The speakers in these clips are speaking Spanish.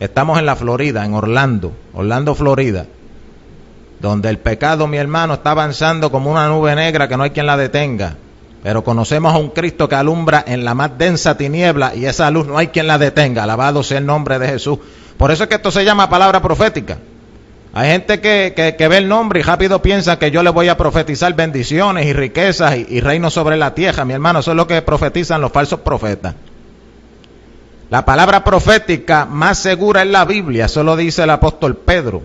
Estamos en la Florida, en Orlando, Florida, donde el pecado, mi hermano, está avanzando como una nube negra que no hay quien la detenga. Pero conocemos a un Cristo que alumbra en la más densa tiniebla y esa luz no hay quien la detenga. Alabado sea el nombre de Jesús. Por eso es que esto se llama palabra profética. Hay gente que ve el nombre y rápido piensa que yo le voy a profetizar bendiciones y riquezas y reino sobre la tierra. Mi hermano, eso es lo que profetizan los falsos profetas. La palabra profética más segura es la Biblia, eso lo dice el apóstol Pedro.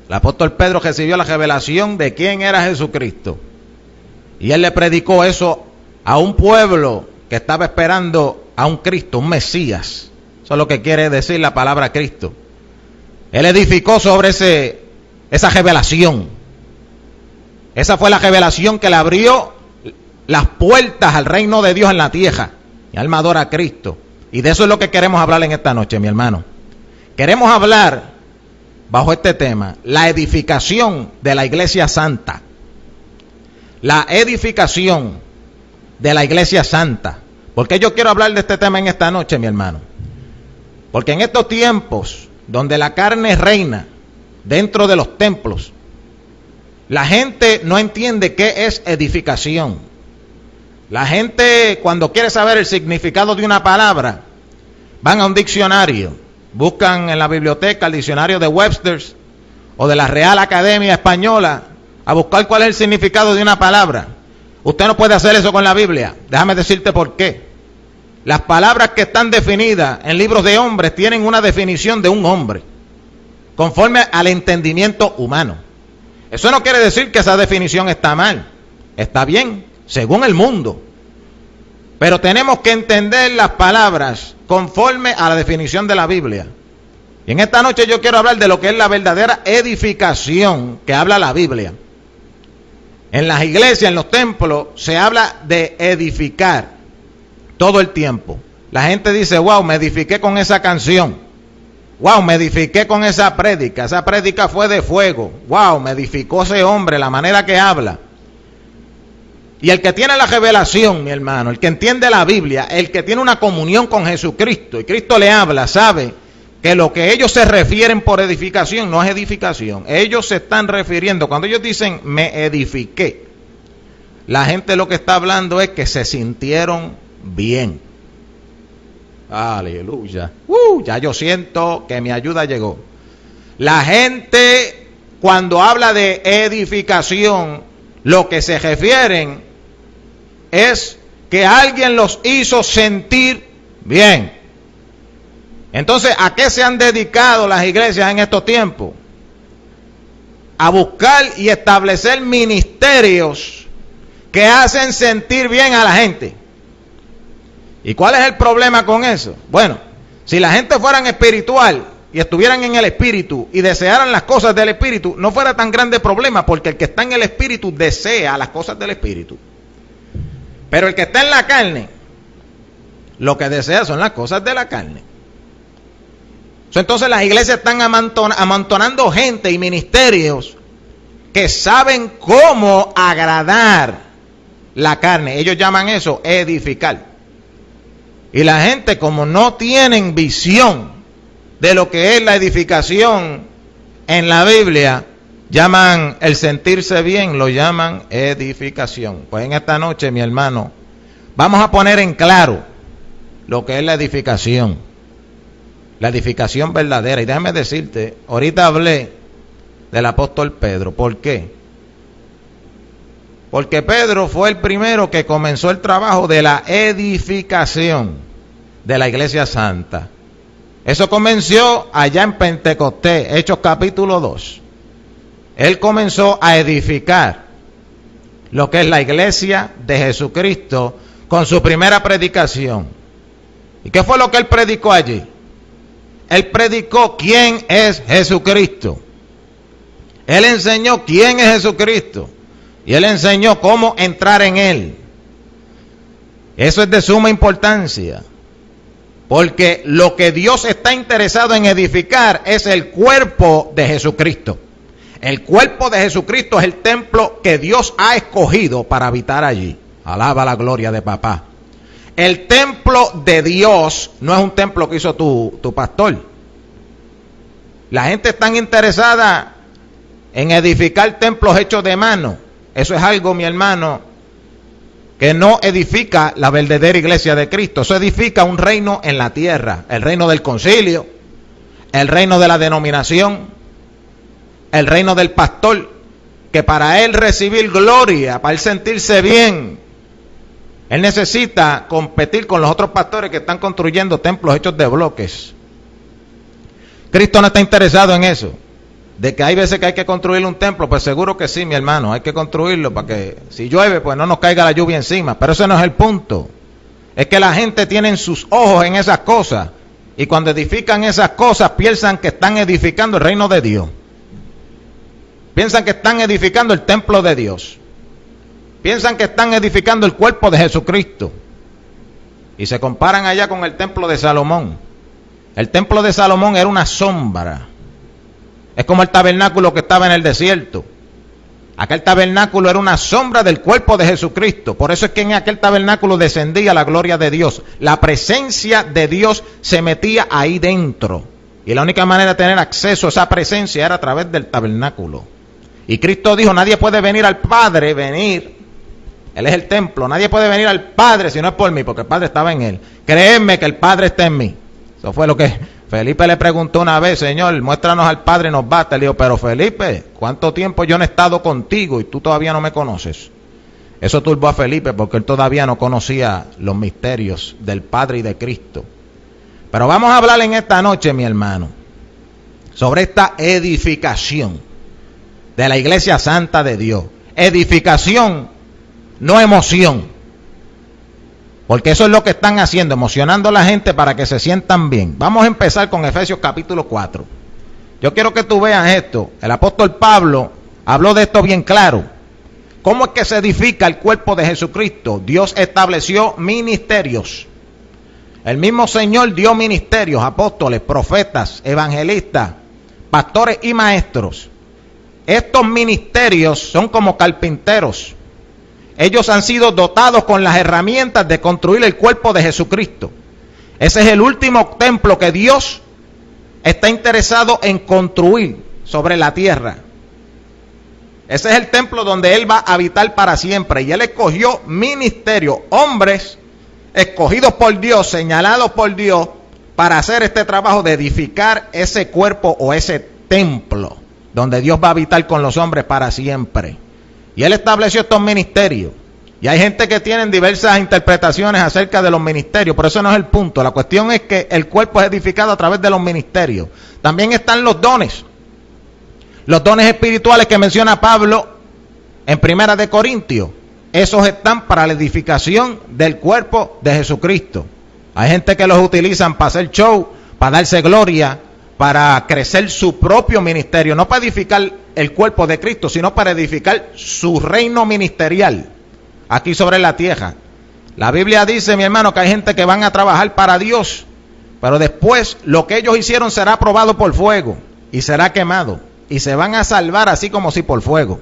El apóstol Pedro recibió la revelación de quién era Jesucristo. Y él le predicó eso a un pueblo que estaba esperando a un Cristo, un Mesías. Eso es lo que quiere decir la palabra Cristo. Él edificó sobre esa revelación. Esa fue la revelación que le abrió las puertas al reino de Dios en la tierra. Mi alma adora a Cristo. Y de eso es lo que queremos hablar en esta noche, mi hermano. Queremos hablar bajo este tema, la edificación de la iglesia santa. La edificación de la iglesia santa. ¿Por qué yo quiero hablar de este tema en esta noche, mi hermano? Porque en estos tiempos donde la carne reina dentro de los templos, la gente no entiende qué es edificación. La gente, cuando quiere saber el significado de una palabra, van a un diccionario, buscan en la biblioteca el diccionario de Webster o de la Real Academia Española a buscar cuál es el significado de una palabra. Usted no puede hacer eso con la Biblia. Déjame decirte por qué. Las palabras que están definidas en libros de hombres tienen una definición de un hombre, conforme al entendimiento humano. Eso no quiere decir que esa definición está mal. Está bien, según el mundo. Pero tenemos que entender las palabras conforme a la definición de la Biblia. Y en esta noche yo quiero hablar de lo que es la verdadera edificación que habla la Biblia. En las iglesias, en los templos, se habla de edificar todo el tiempo. La gente dice, wow, me edifiqué con esa canción. Wow, me edifiqué con esa prédica. Esa prédica fue de fuego. Wow, me edificó ese hombre, la manera que habla. Y el que tiene la revelación, mi hermano, el que entiende la Biblia, el que tiene una comunión con Jesucristo, y Cristo le habla, sabe que lo que ellos se refieren por edificación no es edificación. Ellos se están refiriendo, cuando ellos dicen, me edifiqué, la gente lo que está hablando es que se sintieron bien. Aleluya. Ya yo siento que mi ayuda llegó. La gente, cuando habla de edificación, lo que se refieren es que alguien los hizo sentir bien. Entonces, ¿a qué se han dedicado las iglesias en estos tiempos? A buscar y establecer ministerios que hacen sentir bien a la gente. ¿Y cuál es el problema con eso? Bueno, si la gente fueran espiritual y estuvieran en el espíritu y desearan las cosas del espíritu, no fuera tan grande problema, porque el que está en el espíritu desea las cosas del espíritu. Pero el que está en la carne, lo que desea son las cosas de la carne. Entonces las iglesias están amontonando gente y ministerios que saben cómo agradar la carne. Ellos llaman eso edificar. Y la gente, como no tienen visión de lo que es la edificación en la Biblia, llaman el sentirse bien, lo llaman edificación. Pues en esta noche, mi hermano, vamos a poner en claro lo que es la edificación verdadera. Y déjame decirte, ahorita hablé del apóstol Pedro. ¿Por qué? Porque Pedro fue el primero que comenzó el trabajo de la edificación de la iglesia santa. Eso comenzó allá en Pentecostés, Hechos capítulo 2. Él comenzó a edificar lo que es la iglesia de Jesucristo con su primera predicación. ¿Y qué fue lo que él predicó allí? Él predicó quién es Jesucristo. Él enseñó quién es Jesucristo. Y él enseñó cómo entrar en él. Eso es de suma importancia. Porque lo que Dios está interesado en edificar es el cuerpo de Jesucristo. El cuerpo de Jesucristo es el templo que Dios ha escogido para habitar allí. Alaba la gloria de papá. El templo de Dios no es un templo que hizo tu pastor. La gente está interesada en edificar templos hechos de mano. Eso es algo, mi hermano, que no edifica la verdadera iglesia de Cristo. Eso edifica un reino en la tierra, el reino del concilio, el reino de la denominación, el reino del pastor, que para él recibir gloria, para él sentirse bien, él necesita competir con los otros pastores que están construyendo templos hechos de bloques. Cristo no está interesado en eso. De que hay veces que hay que construir un templo, pues seguro que sí, mi hermano, hay que construirlo para que si llueve, pues no nos caiga la lluvia encima. Pero ese no es el punto. Es que la gente tiene sus ojos en esas cosas. Y cuando edifican esas cosas, piensan que están edificando el reino de Dios. Piensan que están edificando el templo de Dios. Piensan que están edificando el cuerpo de Jesucristo. Y se comparan allá con el templo de Salomón. El templo de Salomón era una sombra. Es como el tabernáculo que estaba en el desierto. Aquel tabernáculo era una sombra del cuerpo de Jesucristo. Por eso es que en aquel tabernáculo descendía la gloria de Dios. La presencia de Dios se metía ahí dentro. Y la única manera de tener acceso a esa presencia era a través del tabernáculo. Y Cristo dijo, nadie puede venir al Padre, Él es el templo. Nadie puede venir al Padre si no es por mí, porque el Padre estaba en Él. Créeme que el Padre está en mí. Eso fue lo que Felipe le preguntó una vez, Señor, muéstranos al Padre y nos basta. Le dijo, pero Felipe, ¿cuánto tiempo yo no he estado contigo y tú todavía no me conoces? Eso turbó a Felipe porque él todavía no conocía los misterios del Padre y de Cristo. Pero vamos a hablar en esta noche, mi hermano, sobre esta edificación de la Iglesia Santa de Dios. Edificación, no emoción. Porque eso es lo que están haciendo, emocionando a la gente para que se sientan bien. Vamos a empezar con Efesios capítulo 4. Yo quiero que tú veas esto. El apóstol Pablo habló de esto bien claro. ¿Cómo es que se edifica el cuerpo de Jesucristo? Dios estableció ministerios. El mismo Señor dio ministerios, apóstoles, profetas, evangelistas, pastores y maestros. Estos ministerios son como carpinteros. Ellos han sido dotados con las herramientas de construir el cuerpo de Jesucristo. Ese es el último templo que Dios está interesado en construir sobre la tierra. Ese es el templo donde Él va a habitar para siempre. Y Él escogió ministerios, hombres escogidos por Dios, señalados por Dios, para hacer este trabajo de edificar ese cuerpo o ese templo, donde Dios va a habitar con los hombres para siempre. Y Él estableció estos ministerios. Y hay gente que tiene diversas interpretaciones acerca de los ministerios, pero eso no es el punto. La cuestión es que el cuerpo es edificado a través de los ministerios. También están los dones. Los dones espirituales que menciona Pablo en 1 de Corintios. Esos están para la edificación del cuerpo de Jesucristo. Hay gente que los utilizan para hacer show, para darse gloria, para crecer su propio ministerio, no para edificar el cuerpo de Cristo, sino para edificar su reino ministerial aquí sobre la tierra. La Biblia dice, mi hermano, que hay gente que van a trabajar para Dios, pero después lo que ellos hicieron será probado por fuego y será quemado, y se van a salvar así como si por fuego,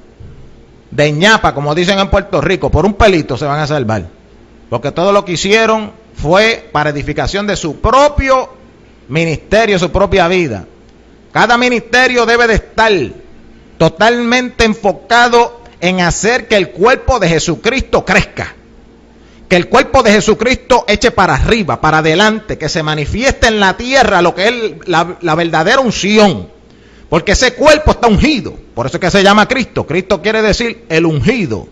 de ñapa, como dicen en Puerto Rico, por un pelito se van a salvar, porque todo lo que hicieron fue para edificación de su propio ministerio, su propia vida. Cada ministerio debe de estar totalmente enfocado en hacer que el cuerpo de Jesucristo crezca, que el cuerpo de Jesucristo eche para arriba, para adelante, que se manifieste en la tierra lo que es la verdadera unción, porque ese cuerpo está ungido. Por eso es que se llama Cristo. Cristo quiere decir el ungido,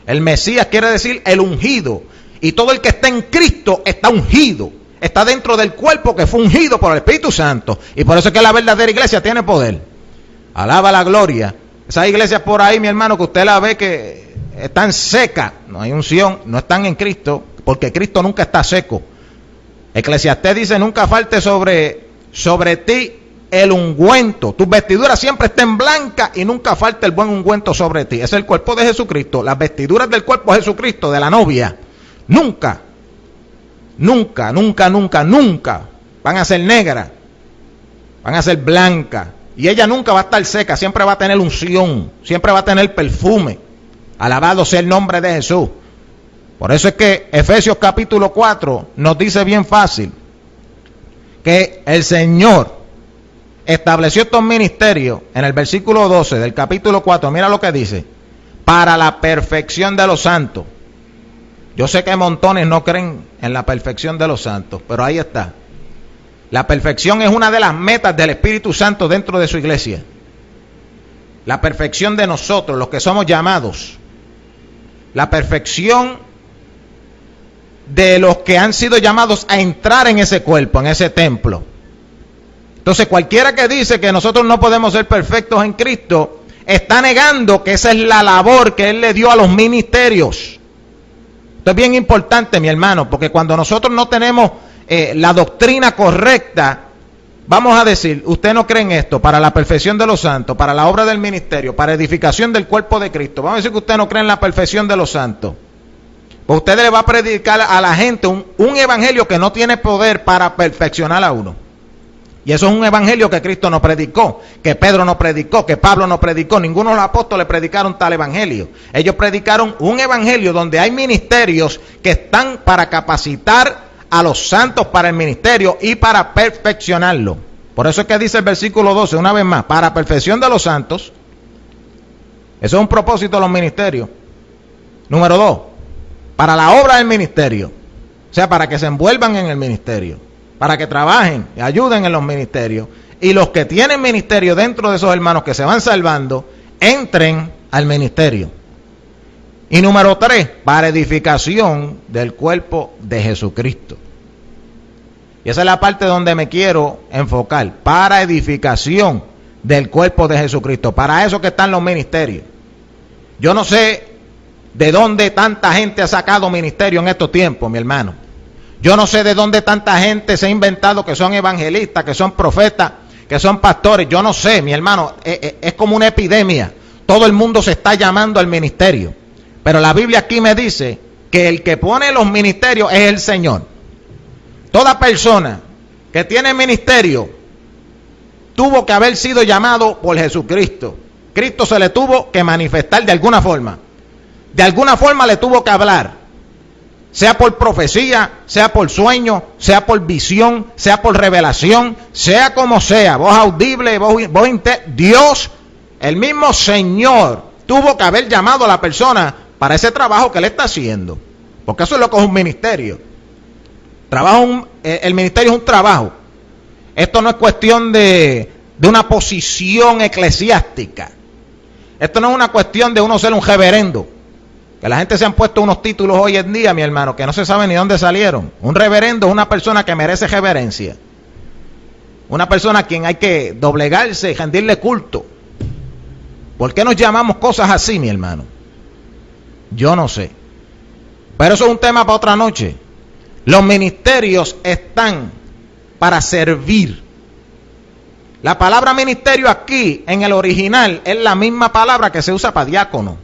el Mesías quiere decir el ungido, y todo el que está en Cristo está ungido, está dentro del cuerpo que fue ungido por el Espíritu Santo. Y por eso es que la verdadera iglesia tiene poder. Alaba la gloria. Esas iglesias por ahí, mi hermano, que usted la ve que están secas, no hay unción, no están en Cristo, porque Cristo nunca está seco. Eclesiastés dice, nunca falte sobre ti el ungüento. Tus vestiduras siempre estén blancas y nunca falte el buen ungüento sobre ti. Es el cuerpo de Jesucristo. Las vestiduras del cuerpo de Jesucristo, de la novia, nunca van a ser negras, van a ser blancas. Y ella nunca va a estar seca, siempre va a tener unción, siempre va a tener perfume. Alabado sea el nombre de Jesús. Por eso es que Efesios capítulo 4 nos dice bien fácil que el Señor estableció estos ministerios en el versículo 12 del capítulo 4. Mira lo que dice: para la perfección de los santos. Yo sé que montones no creen en la perfección de los santos, pero ahí está. La perfección es una de las metas del Espíritu Santo dentro de su iglesia. La perfección de nosotros, los que somos llamados. La perfección de los que han sido llamados a entrar en ese cuerpo, en ese templo. Entonces, cualquiera que dice que nosotros no podemos ser perfectos en Cristo, está negando que esa es la labor que Él le dio a los ministerios. Esto es bien importante, mi hermano, porque cuando nosotros no tenemos la doctrina correcta, vamos a decir, usted no cree en esto, para la perfección de los santos, para la obra del ministerio, para edificación del cuerpo de Cristo. Vamos a decir que usted no cree en la perfección de los santos. Pues usted le va a predicar a la gente un evangelio que no tiene poder para perfeccionar a uno. Y eso es un evangelio que Cristo no predicó, que Pedro no predicó, que Pablo no predicó. Ninguno de los apóstoles predicaron tal evangelio. Ellos predicaron un evangelio donde hay ministerios que están para capacitar a los santos para el ministerio y para perfeccionarlo. Por eso es que dice el versículo 12, una vez más, para perfección de los santos. Eso es un propósito de los ministerios. Número 2, para la obra del ministerio. O sea, para que se envuelvan en el ministerio, para que trabajen y ayuden en los ministerios. Y los que tienen ministerio dentro de esos hermanos que se van salvando, entren al ministerio. Y número 3, para edificación del cuerpo de Jesucristo. Y esa es la parte donde me quiero enfocar. Para edificación del cuerpo de Jesucristo. Para eso que están los ministerios. Yo no sé de dónde tanta gente ha sacado ministerio en estos tiempos, mi hermano. Yo no sé de dónde tanta gente se ha inventado que son evangelistas, que son profetas, que son pastores. Yo no sé, mi hermano. Es como una epidemia. Todo el mundo se está llamando al ministerio. Pero la Biblia aquí me dice que el que pone los ministerios es el Señor. Toda persona que tiene ministerio tuvo que haber sido llamado por Jesucristo. Cristo se le tuvo que manifestar de alguna forma. De alguna forma le tuvo que hablar. Sea por profecía, sea por sueño, sea por visión, sea por revelación, sea como sea, voz audible, voz Dios, el mismo Señor, tuvo que haber llamado a la persona para ese trabajo que él está haciendo. Porque eso es lo que es un ministerio. El ministerio es un trabajo. Esto no es cuestión de una posición eclesiástica. Esto no es una cuestión de uno ser un reverendo. Que la gente se han puesto unos títulos hoy en día, mi hermano, que no se sabe ni dónde salieron. Un reverendo es una persona que merece reverencia. Una persona a quien hay que doblegarse y rendirle culto. ¿Por qué nos llamamos cosas así, mi hermano? Yo no sé. Pero eso es un tema para otra noche. Los ministerios están para servir. La palabra ministerio aquí, en el original, es la misma palabra que se usa para diácono.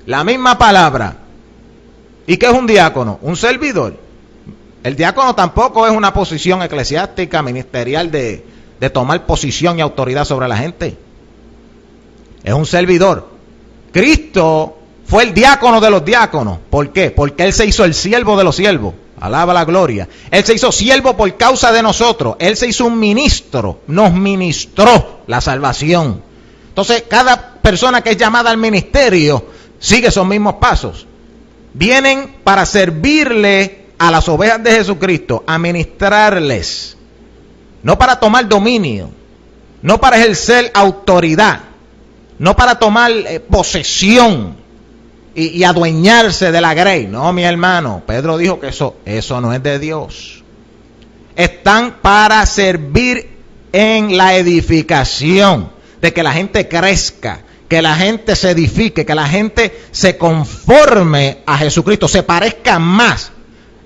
La misma palabra. ¿Y qué es un diácono? Un servidor. El diácono tampoco es una posición eclesiástica, ministerial de tomar posición y autoridad sobre la gente. Es un servidor. Cristo fue el diácono de los diáconos. ¿Por qué? Porque Él se hizo el siervo de los siervos. Alaba la gloria. Él se hizo siervo por causa de nosotros. Él se hizo un ministro. Nos ministró la salvación. Entonces, cada persona que es llamada al ministerio sigue esos mismos pasos. Vienen para servirle a las ovejas de Jesucristo, a ministrarles. No para tomar dominio. No para ejercer autoridad. No para tomar posesión y adueñarse de la grey. No, mi hermano. Pedro dijo que eso no es de Dios. Están para servir en la edificación. De que la gente crezca. Que la gente se edifique. Que la gente se conforme a Jesucristo. Se parezca más.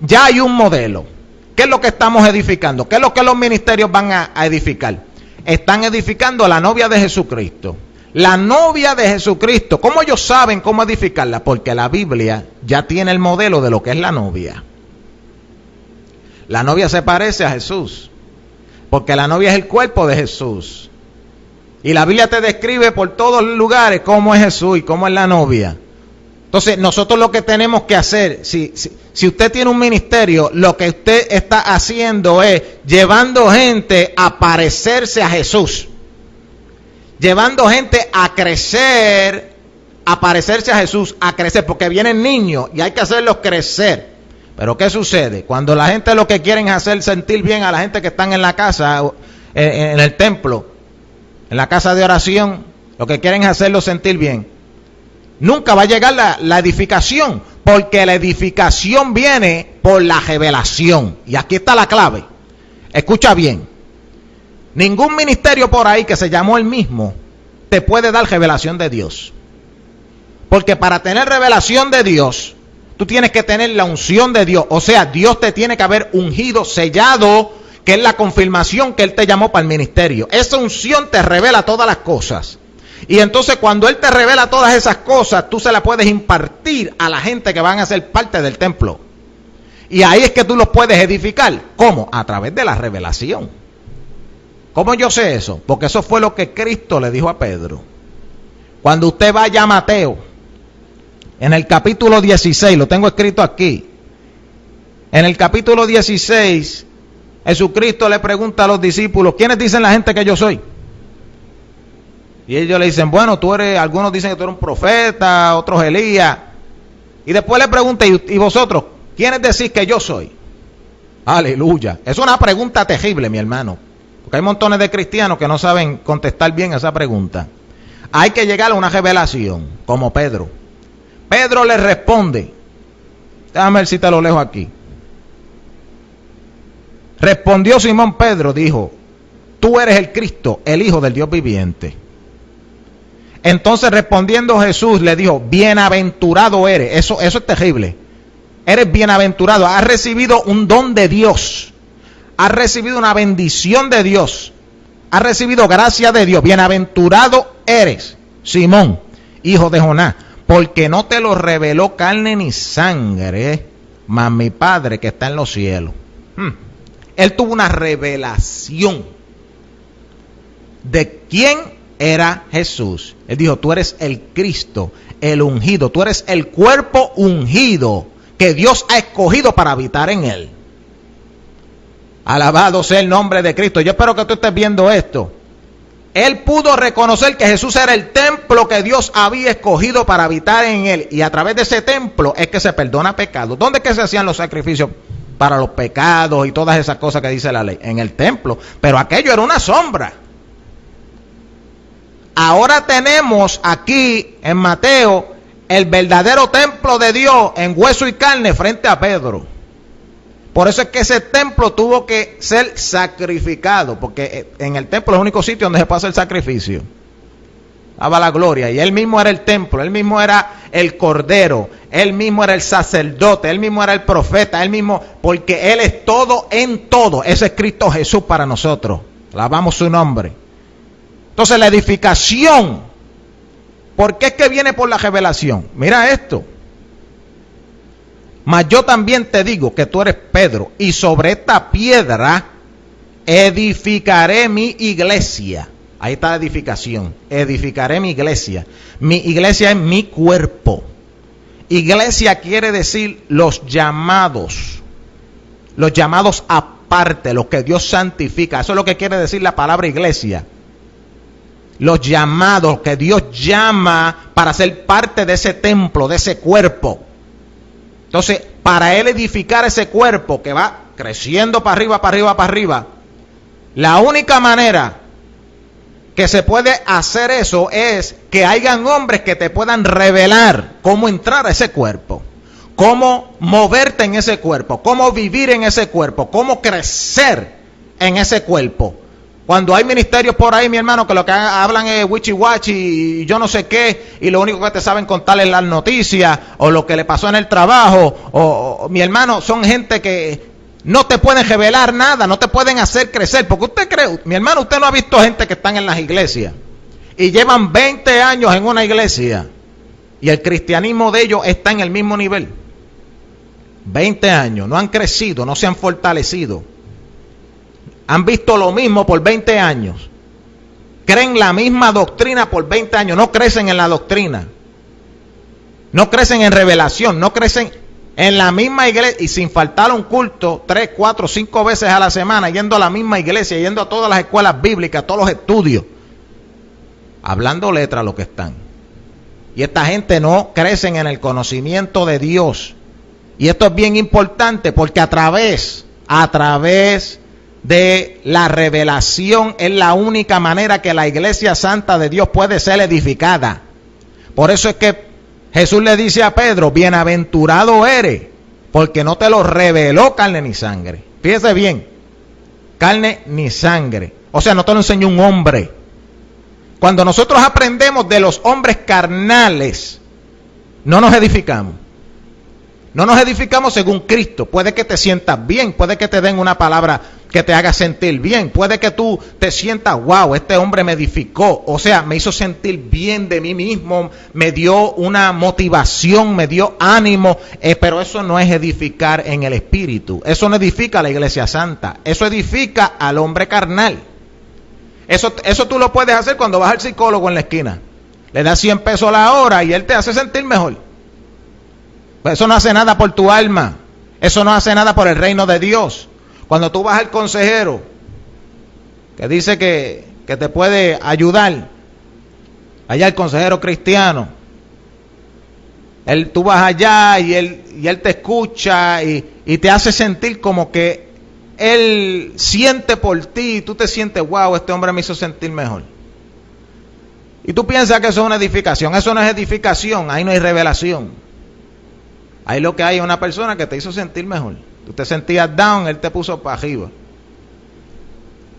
Ya hay un modelo. ¿Qué es lo que estamos edificando? ¿Qué es lo que los ministerios van a edificar? Están edificando a la novia de Jesucristo. La novia de Jesucristo. ¿Cómo ellos saben cómo edificarla? Porque la Biblia ya tiene el modelo de lo que es la novia. La novia se parece a Jesús. Porque la novia es el cuerpo de Jesús. Y la Biblia te describe por todos los lugares cómo es Jesús y cómo es la novia. Entonces, nosotros lo que tenemos que hacer, si usted tiene un ministerio, lo que usted está haciendo es llevando gente a parecerse a Jesús. Llevando gente a crecer, a parecerse a Jesús, a crecer, porque vienen niños y hay que hacerlos crecer. Pero ¿qué sucede? Cuando la gente lo que quieren es hacer sentir bien a la gente que están en la casa, en el templo, en la casa de oración, lo que quieren es hacerlo sentir bien. Nunca va a llegar la edificación, porque la edificación viene por la revelación. Y aquí está la clave. Escucha bien. Ningún ministerio por ahí que se llamó el mismo te puede dar revelación de Dios. Porque para tener revelación de Dios, tú tienes que tener la unción de Dios. O sea, Dios te tiene que haber ungido, sellado, que es la confirmación que Él te llamó para el ministerio. Esa unción te revela todas las cosas. Y entonces cuando Él te revela todas esas cosas, tú se las puedes impartir a la gente que van a ser parte del templo. Y ahí es que tú los puedes edificar. ¿Cómo? A través de la revelación. ¿Cómo yo sé eso? Porque eso fue lo que Cristo le dijo a Pedro. Cuando usted vaya a Mateo, en el capítulo 16, lo tengo escrito aquí. En el capítulo 16, Jesucristo le pregunta a los discípulos, ¿quiénes dicen la gente que yo soy? Y ellos le dicen, bueno, algunos dicen que tú eres un profeta, otros Elías. Y después le pregunta, ¿y vosotros? ¿Quiénes decís que yo soy? Aleluya. Es una pregunta terrible, mi hermano. Porque hay montones de cristianos que no saben contestar bien esa pregunta. Hay que llegar a una revelación, como Pedro. Pedro le responde. Déjame ver si te lo leo aquí. Respondió Simón Pedro, dijo, tú eres el Cristo, el Hijo del Dios viviente. Entonces respondiendo Jesús le dijo, bienaventurado eres. Eso es terrible. Eres bienaventurado, has recibido un don de Dios, has recibido una bendición de Dios, has recibido gracia de Dios. Bienaventurado eres, Simón, hijo de Jonás, porque no te lo reveló carne ni sangre, mas mi Padre que está en los cielos. Él tuvo una revelación de quién era Jesús. Él dijo, tú eres el Cristo, el ungido, tú eres el cuerpo ungido que Dios ha escogido para habitar en él. Alabado sea el nombre de Cristo. Yo espero que tú estés viendo esto. Él pudo reconocer que Jesús era el templo que Dios había escogido para habitar en él. Y a través de ese templo es que se perdona pecados. ¿Dónde es que se hacían los sacrificios para los pecados y todas esas cosas que dice la ley? En el templo. Pero aquello era una sombra. Ahora tenemos aquí en Mateo el verdadero templo de Dios en hueso y carne frente a Pedro. Por eso es que ese templo tuvo que ser sacrificado, porque en el templo es el único sitio donde se puede hacer sacrificio. Daba la gloria. Y él mismo era el templo, él mismo era el cordero, él mismo era el sacerdote, él mismo era el profeta, él mismo, porque él es todo en todo. Ese es Cristo Jesús para nosotros. Alabamos su nombre. Entonces la edificación, ¿por qué es que viene por la revelación? Mira esto. Mas yo también te digo que tú eres Pedro, y sobre esta piedra edificaré mi iglesia. Ahí está la edificación. Edificaré mi iglesia. Mi iglesia es mi cuerpo. Iglesia quiere decir los llamados aparte, los que Dios santifica. Eso es lo que quiere decir la palabra iglesia. Los llamados que Dios llama para ser parte de ese templo, de ese cuerpo. Entonces, para Él edificar ese cuerpo que va creciendo para arriba, para arriba, para arriba, la única manera que se puede hacer eso es que hayan hombres que te puedan revelar cómo entrar a ese cuerpo, cómo moverte en ese cuerpo, cómo vivir en ese cuerpo, cómo crecer en ese cuerpo. Cuando hay ministerios por ahí, mi hermano, que lo que hablan es wichi-wachi y yo no sé qué, y lo único que te saben contar es las noticias, o lo que le pasó en el trabajo, o mi hermano, son gente que no te pueden revelar nada, no te pueden hacer crecer, porque usted cree, mi hermano, usted no ha visto gente que están en las iglesias, y llevan 20 años en una iglesia, y el cristianismo de ellos está en el mismo nivel. 20 años, no han crecido, no se han fortalecido. Han visto lo mismo por 20 años. Creen la misma doctrina por 20 años. No crecen en la doctrina. no crecen en revelación, no crecen en la misma iglesia y sin faltar a un culto 3, 4, 5 veces a la semana, yendo a la misma iglesia, yendo a todas las escuelas bíblicas, a todos los estudios, hablando letras lo que están. Y esta gente no crecen en el conocimiento de Dios. Y esto es bien importante porque a través de la revelación es la única manera que la iglesia santa de Dios puede ser edificada. Por eso es que Jesús le dice a Pedro, bienaventurado eres, porque no te lo reveló carne ni sangre. Fíjese bien, carne ni sangre. O sea, no te lo enseñó un hombre. Cuando nosotros aprendemos de los hombres carnales, no nos edificamos. No nos edificamos según Cristo. Puede que te sientas bien, puede que te den una palabra que te haga sentir bien, puede que tú te sientas, wow, este hombre me edificó, o sea, me hizo sentir bien de mí mismo, me dio una motivación, me dio ánimo, pero eso no es edificar en el espíritu, eso no edifica a la iglesia santa, eso edifica al hombre carnal. Eso tú lo puedes hacer cuando vas al psicólogo en la esquina, le das 100 pesos la hora y él te hace sentir mejor. Pues eso no hace nada por tu alma, eso no hace nada por el reino de Dios. Cuando tú vas al consejero, que dice que te puede ayudar, allá el consejero cristiano, tú vas allá y él te escucha y te hace sentir como que él siente por ti y tú te sientes, wow, este hombre me hizo sentir mejor. Y tú piensas que eso es una edificación. Eso no es edificación, ahí no hay revelación. Ahí lo que hay es una persona que te hizo sentir mejor. Tú te sentías down, él te puso para arriba.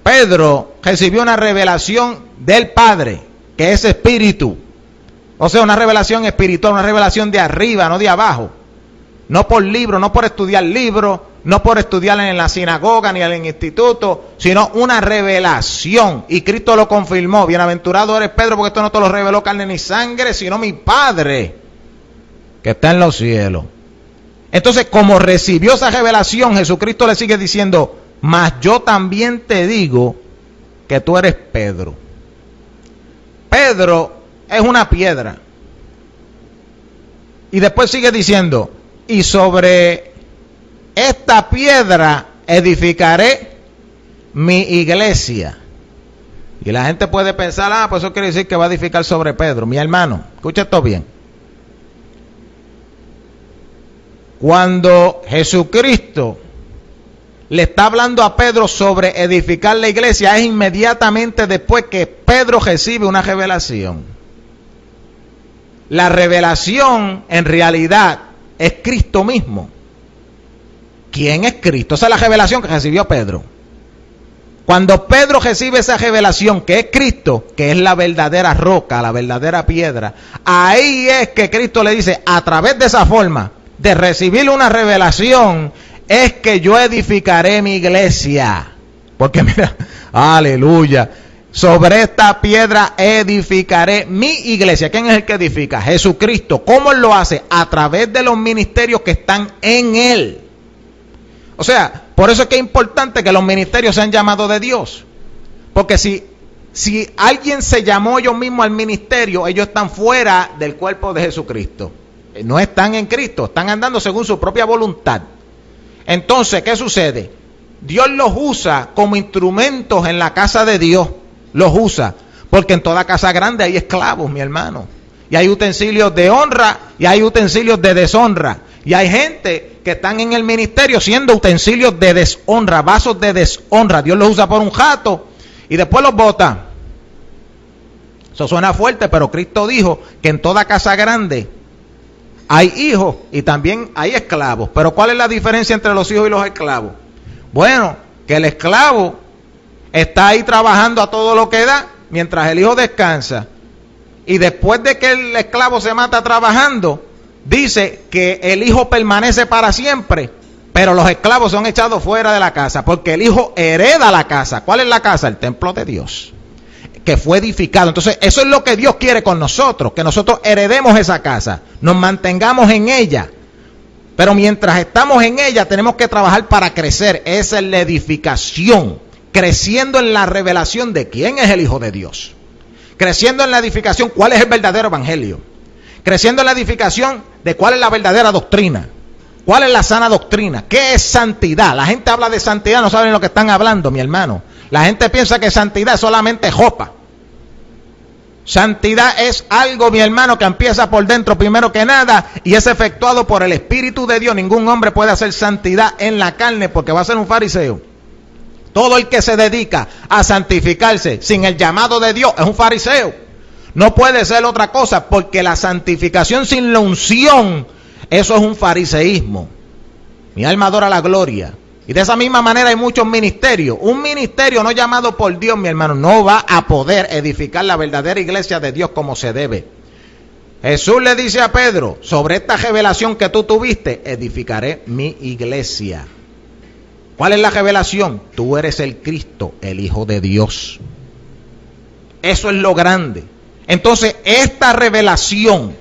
Pedro recibió una revelación del Padre, que es espíritu. O sea, una revelación espiritual, una revelación de arriba, no de abajo. No por libro, no por estudiar libros, no por estudiar en la sinagoga ni en el instituto, sino una revelación. Y Cristo lo confirmó. Bienaventurado eres Pedro, porque esto no te lo reveló carne ni sangre, sino mi Padre, que está en los cielos. Entonces, como recibió esa revelación, Jesucristo le sigue diciendo, mas yo también te digo que tú eres Pedro. Pedro es una piedra. Y después sigue diciendo, y sobre esta piedra edificaré mi iglesia. Y la gente puede pensar, pues eso quiere decir que va a edificar sobre Pedro. Mi hermano, escucha esto bien. Cuando Jesucristo le está hablando a Pedro sobre edificar la iglesia, es inmediatamente después que Pedro recibe una revelación. La revelación en realidad es Cristo mismo. ¿Quién es Cristo? Esa es la revelación que recibió Pedro. Cuando Pedro recibe esa revelación que es Cristo, que es la verdadera roca, la verdadera piedra, ahí es que Cristo le dice, a través de esa forma de recibir una revelación, es que yo edificaré mi iglesia. Porque mira, aleluya, sobre esta piedra edificaré mi iglesia. ¿Quién es el que edifica? Jesucristo. ¿Cómo Él lo hace? A través de los ministerios que están en Él. O sea, por eso es que es importante que los ministerios sean llamados de Dios. Porque si alguien se llamó ellos mismos al ministerio, ellos están fuera del cuerpo de Jesucristo. No están en Cristo, están andando según su propia voluntad. Entonces, ¿qué sucede? Dios los usa como instrumentos en la casa de Dios. Los usa, porque en toda casa grande hay esclavos, mi hermano. Y hay utensilios de honra y hay utensilios de deshonra. Y hay gente que están en el ministerio siendo utensilios de deshonra, vasos de deshonra. Dios los usa por un jato y después los bota. Eso suena fuerte, pero Cristo dijo que en toda casa grande hay hijos y también hay esclavos. Pero ¿cuál es la diferencia entre los hijos y los esclavos? Bueno, que el esclavo está ahí trabajando a todo lo que da, mientras el hijo descansa. Y después de que el esclavo se mata trabajando, dice que el hijo permanece para siempre, pero los esclavos son echados fuera de la casa, porque el hijo hereda la casa. ¿Cuál es la casa? El templo de Dios, que fue edificado. Entonces, eso es lo que Dios quiere con nosotros, que nosotros heredemos esa casa, nos mantengamos en ella. Pero mientras estamos en ella, tenemos que trabajar para crecer. Esa es la edificación, creciendo en la revelación de quién es el Hijo de Dios, creciendo en la edificación, cuál es el verdadero evangelio, creciendo en la edificación de cuál es la verdadera doctrina, cuál es la sana doctrina, qué es santidad. La gente habla de santidad, no saben lo que están hablando, mi hermano. La gente piensa que santidad es solamente jopa. Santidad es algo, mi hermano, que empieza por dentro primero que nada y es efectuado por el Espíritu de Dios. Ningún hombre puede hacer santidad en la carne porque va a ser un fariseo. Todo el que se dedica a santificarse sin el llamado de Dios es un fariseo. No puede ser otra cosa, porque la santificación sin la unción, eso es un fariseísmo. Mi alma adora la gloria. Y de esa misma manera hay muchos ministerios. Un ministerio no llamado por Dios, mi hermano, no va a poder edificar la verdadera iglesia de Dios como se debe. Jesús le dice a Pedro, sobre esta revelación que tú tuviste, edificaré mi iglesia. ¿Cuál es la revelación? Tú eres el Cristo, el Hijo de Dios. Eso es lo grande. Entonces, esta revelación,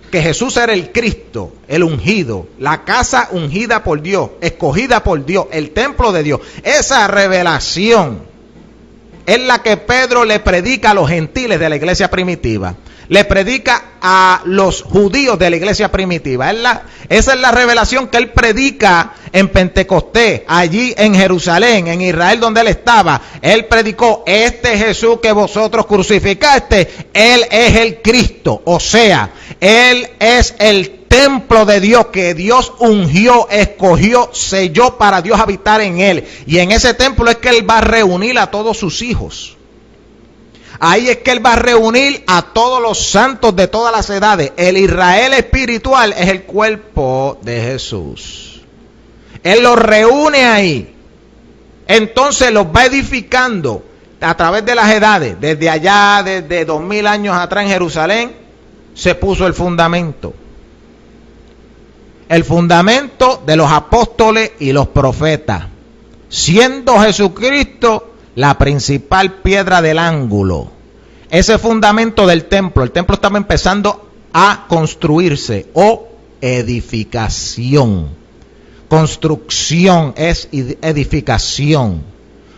que Jesús era el Cristo, el ungido, la casa ungida por Dios, escogida por Dios, el templo de Dios, esa revelación es la que Pedro le predica a los gentiles de la iglesia primitiva. Le predica a los judíos de la iglesia primitiva. Esa es la revelación que él predica en Pentecostés, allí en Jerusalén, en Israel donde él estaba. Él predicó, este Jesús que vosotros crucificaste, él es el Cristo. O sea, él es el templo de Dios que Dios ungió, escogió, selló para Dios habitar en él. Y en ese templo es que él va a reunir a todos sus hijos. Ahí es que él va a reunir a todos los santos de todas las edades. El Israel espiritual es el cuerpo de Jesús. Él los reúne ahí. Entonces los va edificando a través de las edades. Desde allá, desde 2000 años atrás en Jerusalén, se puso el fundamento. El fundamento de los apóstoles y los profetas. Siendo Jesucristo la principal piedra del ángulo. Ese fundamento del templo, el templo estaba empezando a construirse, o edificación. Construcción es edificación.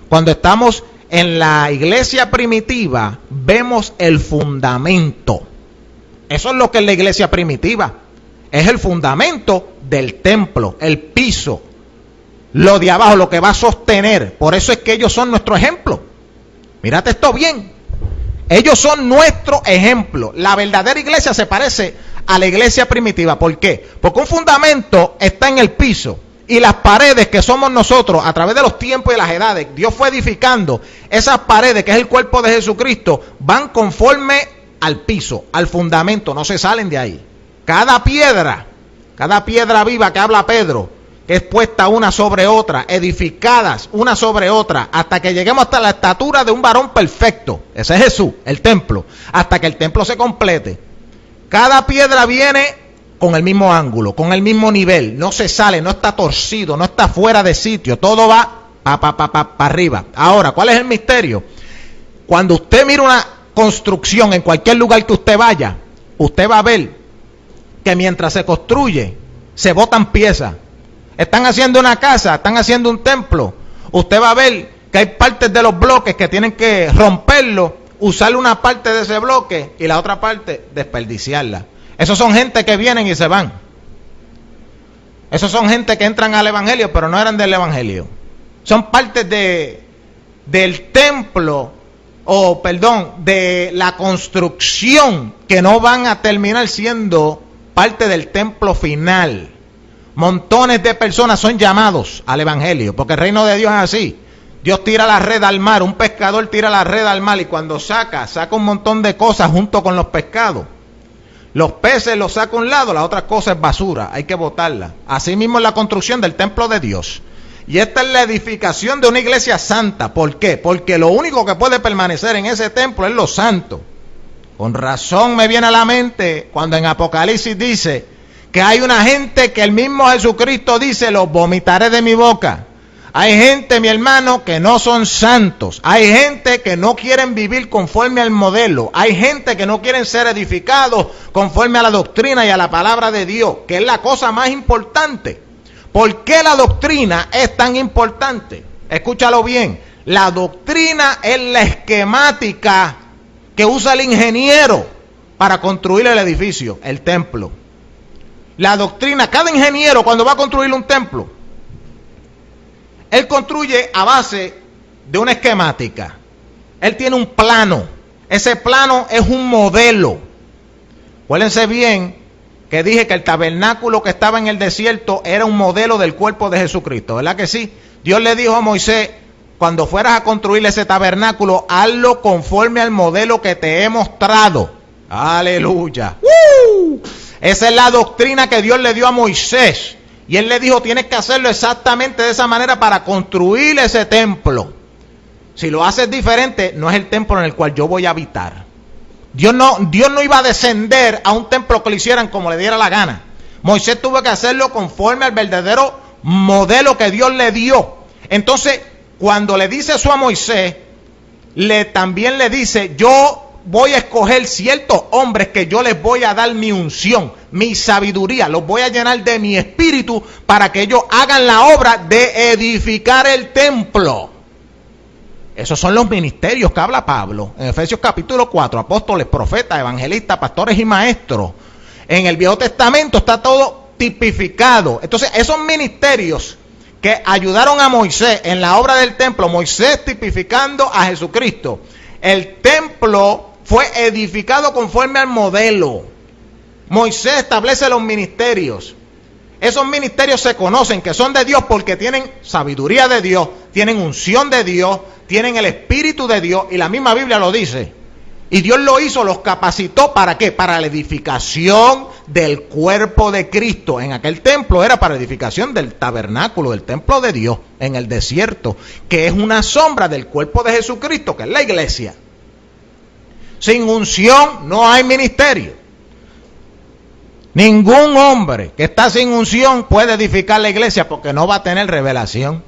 Cuando estamos en la iglesia primitiva, vemos el fundamento. Eso es lo que es la iglesia primitiva. Es el fundamento del templo, el piso. Lo de abajo, lo que va a sostener. Por eso es que ellos son nuestro ejemplo. Mírate esto bien. Ellos son nuestro ejemplo. La verdadera iglesia se parece a la iglesia primitiva. ¿Por qué? Porque un fundamento está en el piso. Y las paredes que somos nosotros, a través de los tiempos y las edades, Dios fue edificando. Esas paredes, que es el cuerpo de Jesucristo, van conforme al piso, al fundamento. No se salen de ahí. Cada piedra viva que habla Pedro, es puesta una sobre otra, edificadas una sobre otra, hasta que lleguemos hasta la estatura de un varón perfecto. Ese es Jesús, el templo, hasta que el templo se complete. Cada piedra viene con el mismo ángulo, con el mismo nivel, no se sale, no está torcido, no está fuera de sitio, todo va para arriba. Ahora, ¿cuál es el misterio? Cuando usted mira una construcción en cualquier lugar que usted vaya, usted va a ver que mientras se construye, se botan piezas. Están haciendo una casa, están haciendo un templo. Usted va a ver que hay partes de los bloques que tienen que romperlo, usar una parte de ese bloque y la otra parte desperdiciarla. Esos son gente que vienen y se van. Esos son gente que entran al evangelio, pero no eran del evangelio. Son partes del templo, de la construcción, que no van a terminar siendo parte del templo final. Montones de personas son llamados al evangelio, porque el reino de Dios es así. Dios tira la red al mar, un pescador tira la red al mar y cuando saca un montón de cosas junto con los pescados. Los peces los saca a un lado, la otra cosa es basura, hay que botarla. Así mismo es la construcción del templo de Dios. Y esta es la edificación de una iglesia santa. ¿Por qué? Porque lo único que puede permanecer en ese templo es lo santo. Con razón me viene a la mente cuando en Apocalipsis dice que hay una gente que el mismo Jesucristo dice, los vomitaré de mi boca. Hay gente, mi hermano, que no son santos. Hay gente que no quieren vivir conforme al modelo. Hay gente que no quieren ser edificados conforme a la doctrina y a la palabra de Dios, que es la cosa más importante. ¿Por qué la doctrina es tan importante? Escúchalo bien. La doctrina es la esquemática que usa el ingeniero para construir el edificio, el templo. La doctrina, cada ingeniero cuando va a construir un templo, él construye a base de una esquemática. Él tiene un plano. Ese plano es un modelo. Acuérdense bien que dije que el tabernáculo que estaba en el desierto era un modelo del cuerpo de Jesucristo, ¿verdad que sí? Dios le dijo a Moisés, cuando fueras a construir ese tabernáculo, hazlo conforme al modelo que te he mostrado. Aleluya. Esa es la doctrina que Dios le dio a Moisés. Y él le dijo, tienes que hacerlo exactamente de esa manera para construir ese templo. Si lo haces diferente, no es el templo en el cual yo voy a habitar. Dios no iba a descender a un templo que lo hicieran como le diera la gana. Moisés tuvo que hacerlo conforme al verdadero modelo que Dios le dio. Entonces, cuando le dice eso a Moisés, también le dice, yo voy a escoger ciertos hombres que yo les voy a dar mi unción, mi sabiduría, los voy a llenar de mi espíritu para que ellos hagan la obra de edificar el templo. Esos son los ministerios que habla Pablo en Efesios capítulo 4, apóstoles, profetas, evangelistas, pastores y maestros. En el Viejo Testamento está todo tipificado. Entonces, esos ministerios que ayudaron a Moisés en la obra del templo, Moisés tipificando a Jesucristo, el templo fue edificado conforme al modelo. Moisés establece los ministerios. Esos ministerios se conocen que son de Dios porque tienen sabiduría de Dios, tienen unción de Dios, tienen el Espíritu de Dios, y la misma Biblia lo dice. Y Dios lo hizo, los capacitó, ¿para qué? Para la edificación del cuerpo de Cristo. En aquel templo era para edificación del tabernáculo, del templo de Dios, en el desierto, que es una sombra del cuerpo de Jesucristo, que es la iglesia. Sin unción no hay ministerio. Ningún hombre que está sin unción puede edificar la iglesia porque no va a tener revelación.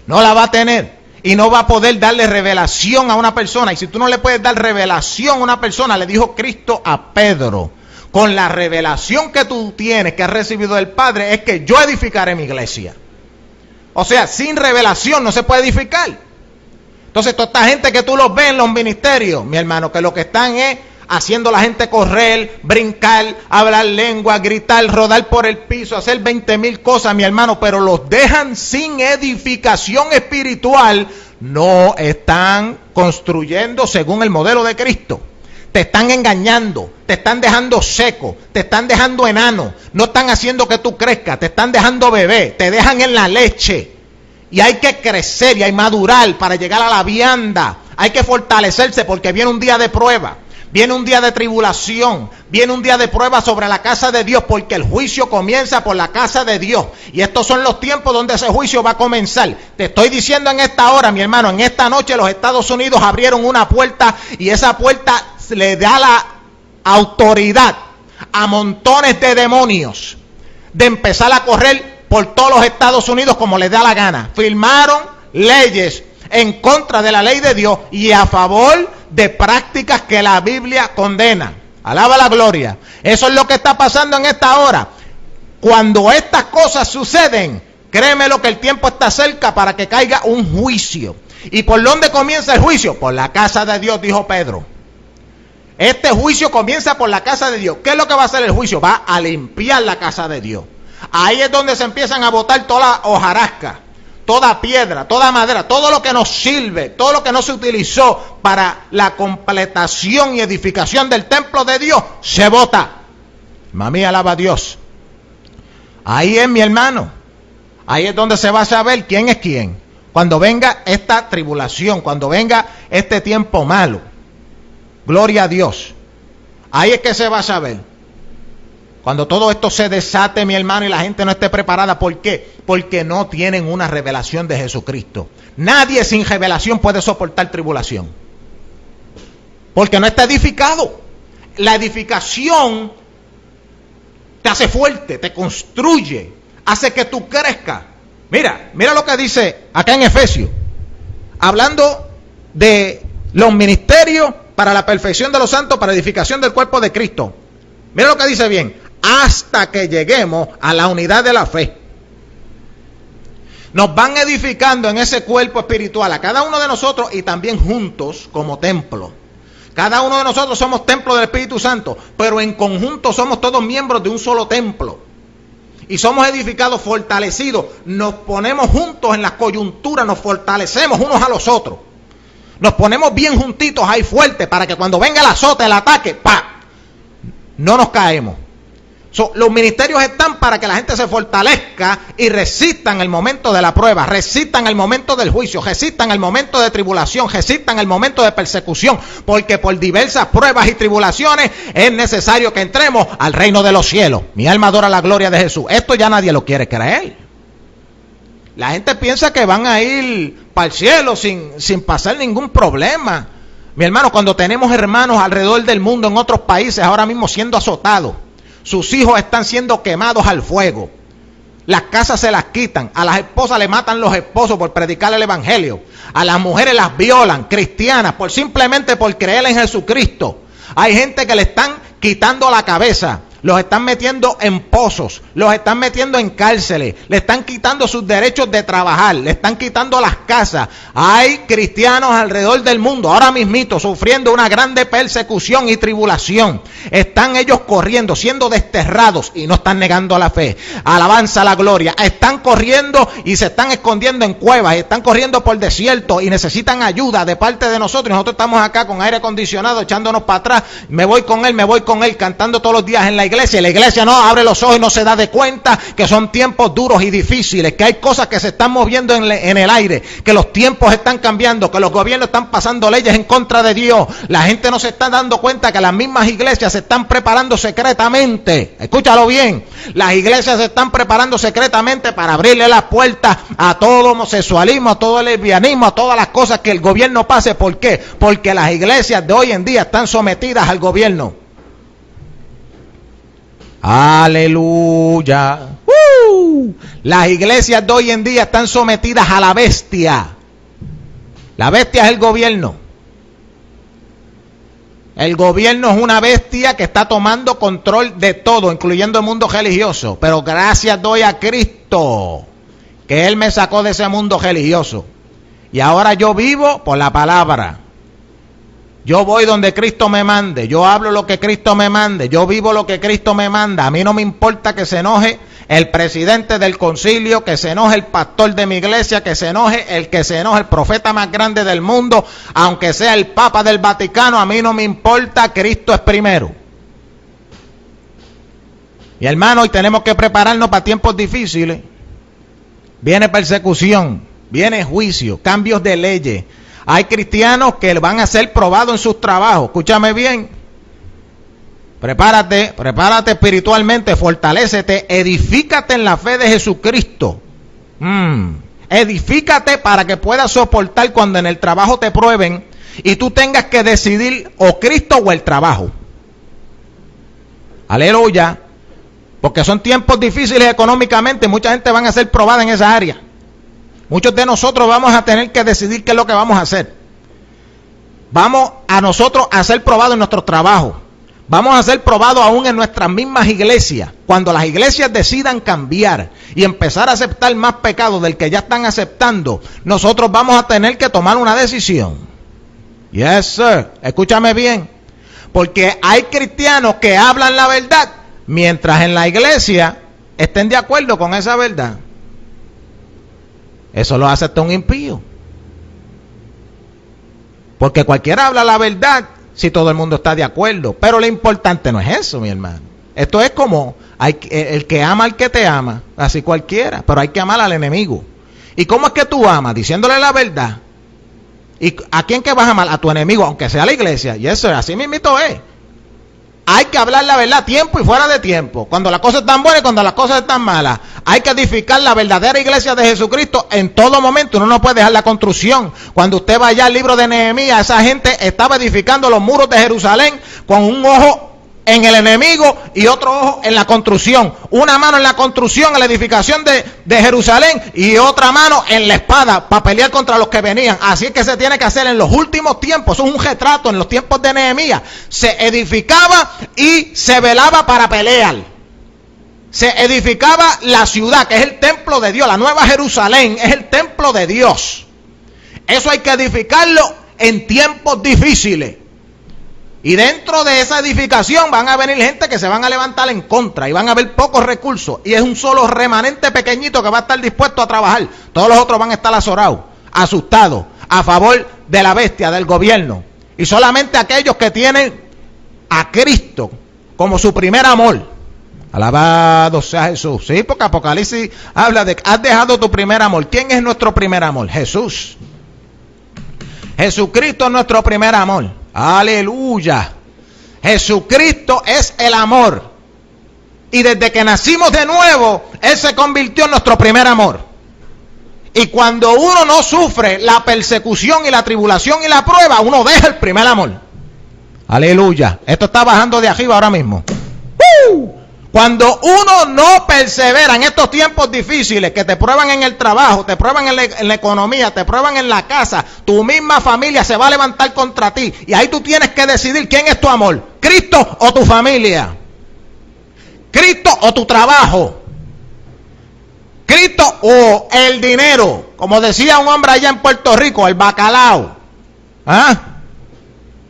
No la va a tener. Y no va a poder darle revelación a una persona. Y si tú no le puedes dar revelación a una persona, le dijo Cristo a Pedro, con la revelación que tú tienes, que has recibido del Padre, es que yo edificaré mi iglesia. O sea, sin revelación no se puede edificar. Entonces, toda esta gente que tú los ves en los ministerios, mi hermano, que lo que están es haciendo a la gente correr, brincar, hablar lengua, gritar, rodar por el piso, hacer 20,000 cosas, mi hermano, pero los dejan sin edificación espiritual, no están construyendo según el modelo de Cristo. Te están engañando, te están dejando seco, te están dejando enano, no están haciendo que tú crezcas, te están dejando bebé, te dejan en la leche. Y hay que crecer y hay que madurar para llegar a la vianda. Hay que fortalecerse porque viene un día de prueba. Viene un día de tribulación, viene un día de prueba sobre la casa de Dios, porque el juicio comienza por la casa de Dios. Y estos son los tiempos donde ese juicio va a comenzar. Te estoy diciendo en esta hora, mi hermano, en esta noche los Estados Unidos abrieron una puerta y esa puerta le da la autoridad a montones de demonios de empezar a correr por todos los Estados Unidos como les da la gana. Firmaron leyes en contra de la ley de Dios y a favor de prácticas que la Biblia condena. Alaba la gloria. Eso es lo que está pasando en esta hora. Cuando estas cosas suceden, créeme lo que el tiempo está cerca para que caiga un juicio. ¿Y por dónde comienza el juicio? Por la casa de Dios, dijo Pedro. Este juicio comienza por la casa de Dios. ¿Qué es lo que va a hacer el juicio? Va a limpiar la casa de Dios. Ahí es donde se empiezan a botar toda la hojarasca, toda piedra, toda madera, todo lo que nos sirve, todo lo que no se utilizó para la completación y edificación del templo de Dios, se bota. Mami, alaba a Dios. Ahí es, mi hermano. Ahí es donde se va a saber quién es quién. Cuando venga esta tribulación, cuando venga este tiempo malo. Gloria a Dios. Ahí es que se va a saber. Cuando todo esto se desate, mi hermano, y la gente no esté preparada. ¿Por qué? Porque no tienen una revelación de Jesucristo. Nadie sin revelación puede soportar tribulación. Porque no está edificado. La edificación te hace fuerte, te construye, hace que tú crezcas. Mira lo que dice acá en Efesios. Hablando de los ministerios para la perfección de los santos, para edificación del cuerpo de Cristo. Mira lo que dice bien. Hasta que lleguemos a la unidad de la fe. Nos van edificando en ese cuerpo espiritual a cada uno de nosotros y también juntos como templo. Cada uno de nosotros somos templo del Espíritu Santo, pero en conjunto somos todos miembros de un solo templo. Y somos edificados, fortalecidos, nos ponemos juntos en las coyunturas, nos fortalecemos unos a los otros. Nos ponemos bien juntitos ahí fuertes para que cuando venga el azote, el ataque, ¡pa!, no nos caemos. Los ministerios están para que la gente se fortalezca y resistan el momento de la prueba, resistan el momento del juicio, resistan el momento de tribulación, resistan el momento de persecución, porque por diversas pruebas y tribulaciones es necesario que entremos al reino de los cielos. Mi alma adora la gloria de Jesús. Esto ya nadie lo quiere creer. La gente piensa que van a ir para el cielo sin pasar ningún problema. Mi hermano, cuando tenemos hermanos alrededor del mundo en otros países ahora mismo siendo azotados, sus hijos están siendo quemados al fuego, las casas se las quitan, a las esposas le matan los esposos por predicar el evangelio, a las mujeres las violan, cristianas, simplemente por creer en Jesucristo. Hay gente que le están quitando la cabeza, los están metiendo en pozos, los están metiendo en cárceles, le están quitando sus derechos de trabajar, le están quitando las casas. Hay cristianos alrededor del mundo ahora mismito sufriendo una grande persecución y tribulación. Están ellos corriendo, siendo desterrados y no están negando la fe. Alabanza a la gloria. Están corriendo y se están escondiendo en cuevas, están corriendo por desierto y necesitan ayuda de parte de nosotros. Nosotros estamos acá con aire acondicionado echándonos para atrás. Me voy con él, cantando todos los días en la iglesia. La iglesia no abre los ojos y no se da de cuenta que son tiempos duros y difíciles, que hay cosas que se están moviendo en el aire, que los tiempos están cambiando, que los gobiernos están pasando leyes en contra de Dios. La gente no se está dando cuenta que las mismas iglesias se están preparando secretamente. Escúchalo bien. Las iglesias se están preparando secretamente para abrirle las puertas a todo homosexualismo, a todo lesbianismo, a todas las cosas que el gobierno pase. ¿Por qué? Porque las iglesias de hoy en día están sometidas al gobierno. Aleluya. Las iglesias de hoy en día están sometidas a la bestia. La bestia es el gobierno. El gobierno es una bestia que está tomando control de todo, incluyendo el mundo religioso. Pero gracias doy a Cristo, que Él me sacó de ese mundo religioso. Y ahora yo vivo por la palabra. Yo voy donde Cristo me mande, yo hablo lo que Cristo me mande, yo vivo lo que Cristo me manda. A mí no me importa que se enoje el presidente del concilio, que se enoje el pastor de mi iglesia, que se enoje el profeta más grande del mundo, aunque sea el Papa del Vaticano. A mí no me importa, Cristo es primero. Y hermano, hoy tenemos que prepararnos para tiempos difíciles. Viene persecución, viene juicio, cambios de leyes. Hay cristianos que van a ser probados en sus trabajos. Escúchame bien. Prepárate espiritualmente, fortalécete, edifícate en la fe de Jesucristo. Edifícate para que puedas soportar cuando en el trabajo te prueben y tú tengas que decidir o Cristo o el trabajo. Aleluya. Porque son tiempos difíciles económicamente, mucha gente van a ser probada en esa área. Muchos de nosotros vamos a tener que decidir qué es lo que vamos a hacer. Vamos a nosotros a ser probados en nuestros trabajos. Vamos a ser probados aún en nuestras mismas iglesias. Cuando las iglesias decidan cambiar y empezar a aceptar más pecados del que ya están aceptando, nosotros vamos a tener que tomar una decisión. Yes, sir. Escúchame bien. Porque hay cristianos que hablan la verdad mientras en la iglesia estén de acuerdo con esa verdad. Eso lo hace hasta un impío. Porque cualquiera habla la verdad si todo el mundo está de acuerdo. Pero lo importante no es eso, mi hermano. Esto es como el que ama al que te ama, así cualquiera. Pero hay que amar al enemigo. ¿Y cómo es que tú amas? Diciéndole la verdad. ¿Y a quién que vas a amar? A tu enemigo, aunque sea la iglesia. Y eso es así mismito es. Hay que hablar la verdad a tiempo y fuera de tiempo. Cuando las cosas están buenas y cuando las cosas están malas. Hay que edificar la verdadera iglesia de Jesucristo en todo momento. Uno no puede dejar la construcción. Cuando usted vaya al libro de Nehemías, esa gente estaba edificando los muros de Jerusalén con un ojo en el enemigo y otro ojo en la construcción. Una mano en la construcción, en la edificación de Jerusalén, y otra mano en la espada para pelear contra los que venían. Así es que se tiene que hacer en los últimos tiempos. Eso es un retrato en los tiempos de Nehemías. Se edificaba y se velaba para pelear. Se edificaba la ciudad, que es el templo de Dios. La nueva Jerusalén es el templo de Dios. Eso hay que edificarlo en tiempos difíciles. Y dentro de esa edificación van a venir gente que se van a levantar en contra y van a haber pocos recursos. Y es un solo remanente pequeñito que va a estar dispuesto a trabajar. Todos los otros van a estar azorados, asustados, a favor de la bestia, del gobierno. Y solamente aquellos que tienen a Cristo como su primer amor. Alabado sea Jesús. Sí, porque Apocalipsis habla de que has dejado tu primer amor. ¿Quién es nuestro primer amor? Jesús. Jesucristo es nuestro primer amor. Aleluya. Jesucristo es el amor. Y desde que nacimos de nuevo, Él se convirtió en nuestro primer amor. Y cuando uno no sufre la persecución y la tribulación y la prueba, uno deja el primer amor. Aleluya. Esto está bajando de arriba ahora mismo. Cuando uno no persevera en estos tiempos difíciles, que te prueban en el trabajo, te prueban en la economía, te prueban en la casa, tu misma familia se va a levantar contra ti. Y ahí tú tienes que decidir quién es tu amor, Cristo o tu familia, Cristo o tu trabajo, Cristo o el dinero. Como decía un hombre allá en Puerto Rico, el bacalao. ¿Ah?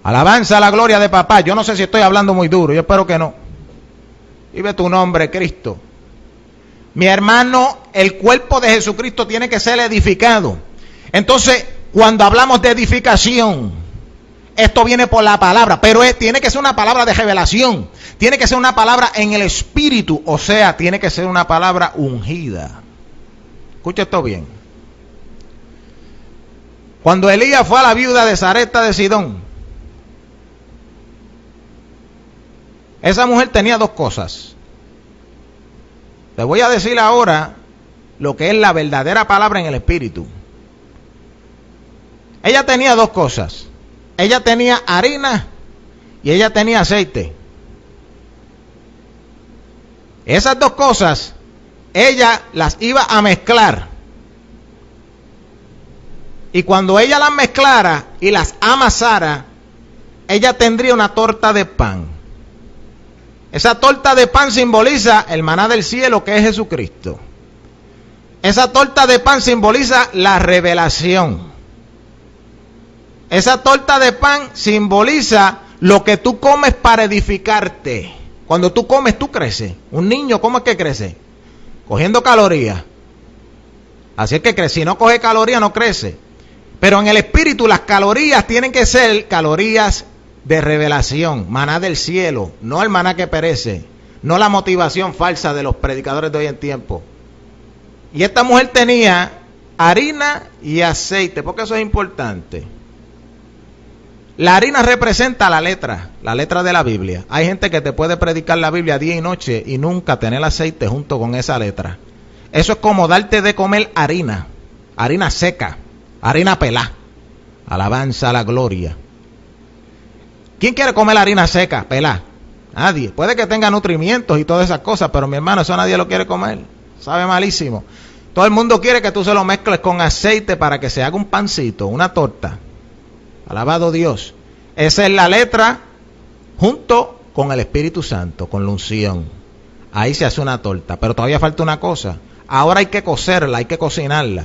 Alabanza a la gloria de papá. Yo no sé si estoy hablando muy duro, yo espero que no. Vive tu nombre, Cristo. Mi hermano, el cuerpo de Jesucristo tiene que ser edificado. Entonces, cuando hablamos de edificación, esto viene por la palabra, pero tiene que ser una palabra de revelación. Tiene que ser una palabra en el espíritu, o sea, tiene que ser una palabra ungida. Escucha esto bien. Cuando Elías fue a la viuda de Sarepta de Sidón, esa mujer tenía dos cosas. Te voy a decir ahora lo que es la verdadera palabra en el espíritu. Ella tenía dos cosas. Ella tenía harina y ella tenía aceite. Esas dos cosas, ella las iba a mezclar. Y cuando ella las mezclara y las amasara, ella tendría una torta de pan. Esa torta de pan simboliza el maná del cielo, que es Jesucristo. Esa torta de pan simboliza la revelación. Esa torta de pan simboliza lo que tú comes para edificarte. Cuando tú comes, tú creces. Un niño, ¿cómo es que crece? Cogiendo calorías. Así es que si no coge calorías, no crece. Pero en el espíritu las calorías tienen que ser calorías de revelación, maná del cielo, no el maná que perece, no la motivación falsa de los predicadores de hoy en tiempo. Y esta mujer tenía harina y aceite, porque eso es importante. La harina representa la letra de la Biblia. Hay gente que te puede predicar la Biblia día y noche y nunca tener aceite junto con esa letra. Eso es como darte de comer harina seca, harina pelá. Alabanza a la gloria. ¿Quién quiere comer la harina seca, pelá? Nadie. Puede que tenga nutrimientos y todas esas cosas, pero mi hermano, eso nadie lo quiere comer. Sabe malísimo. Todo el mundo quiere que tú se lo mezcles con aceite para que se haga un pancito, una torta. Alabado Dios. Esa es la letra junto con el Espíritu Santo, con la unción. Ahí se hace una torta, pero todavía falta una cosa. Ahora hay que cocerla, hay que cocinarla.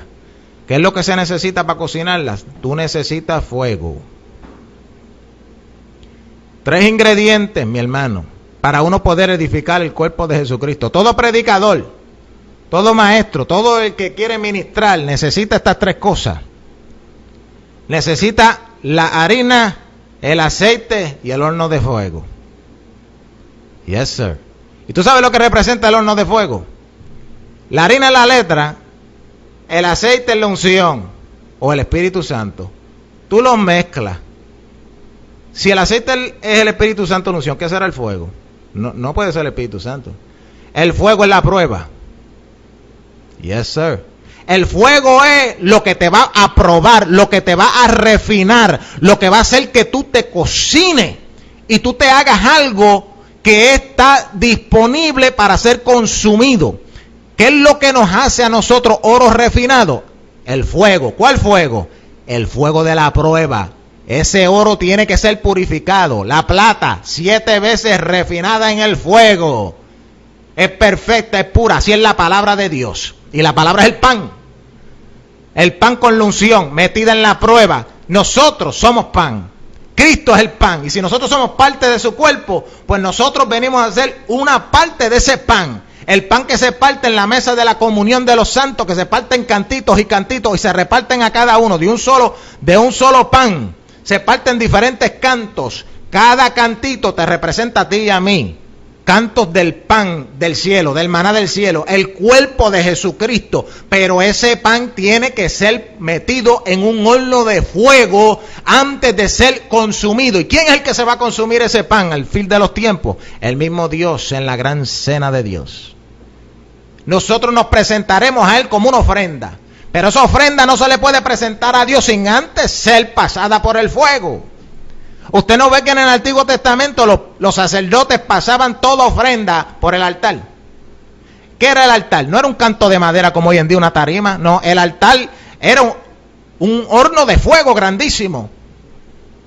¿Qué es lo que se necesita para cocinarla? Tú necesitas fuego. 3 ingredientes, mi hermano, para uno poder edificar el cuerpo de Jesucristo. Todo predicador, todo maestro, todo el que quiere ministrar necesita estas 3 cosas. Necesita la harina, el aceite y el horno de fuego. Yes, sir. ¿Y tú sabes lo que representa el horno de fuego? La harina es la letra, el aceite es la unción o el Espíritu Santo. Tú los mezclas. Si el aceite es el Espíritu Santo en unción, ¿qué será el fuego? No puede ser el Espíritu Santo. El fuego es la prueba. Yes, sir. El fuego es lo que te va a probar, lo que te va a refinar, lo que va a hacer que tú te cocines y tú te hagas algo que está disponible para ser consumido. ¿Qué es lo que nos hace a nosotros oro refinado? El fuego. ¿Cuál fuego? El fuego de la prueba. Ese oro tiene que ser purificado. La plata, 7 veces refinada en el fuego. Es perfecta, es pura. Así es la palabra de Dios. Y la palabra es el pan. El pan con la unción, metida en la prueba. Nosotros somos pan. Cristo es el pan. Y si nosotros somos parte de su cuerpo, pues nosotros venimos a ser una parte de ese pan. El pan que se parte en la mesa de la comunión de los santos, que se parte en cantitos y cantitos y se reparten a cada uno de un solo pan. Se parten diferentes cantos. Cada cantito te representa a ti y a mí. Cantos del pan del cielo, del maná del cielo, el cuerpo de Jesucristo. Pero ese pan tiene que ser metido en un horno de fuego antes de ser consumido. ¿Y quién es el que se va a consumir ese pan al fin de los tiempos? El mismo Dios en la gran cena de Dios. Nosotros nos presentaremos a Él como una ofrenda. Pero esa ofrenda no se le puede presentar a Dios sin antes ser pasada por el fuego. Usted no ve que en el Antiguo Testamento los sacerdotes pasaban toda ofrenda por el altar. ¿Qué era el altar? No era un canto de madera como hoy en día, una tarima. No, el altar era un horno de fuego grandísimo.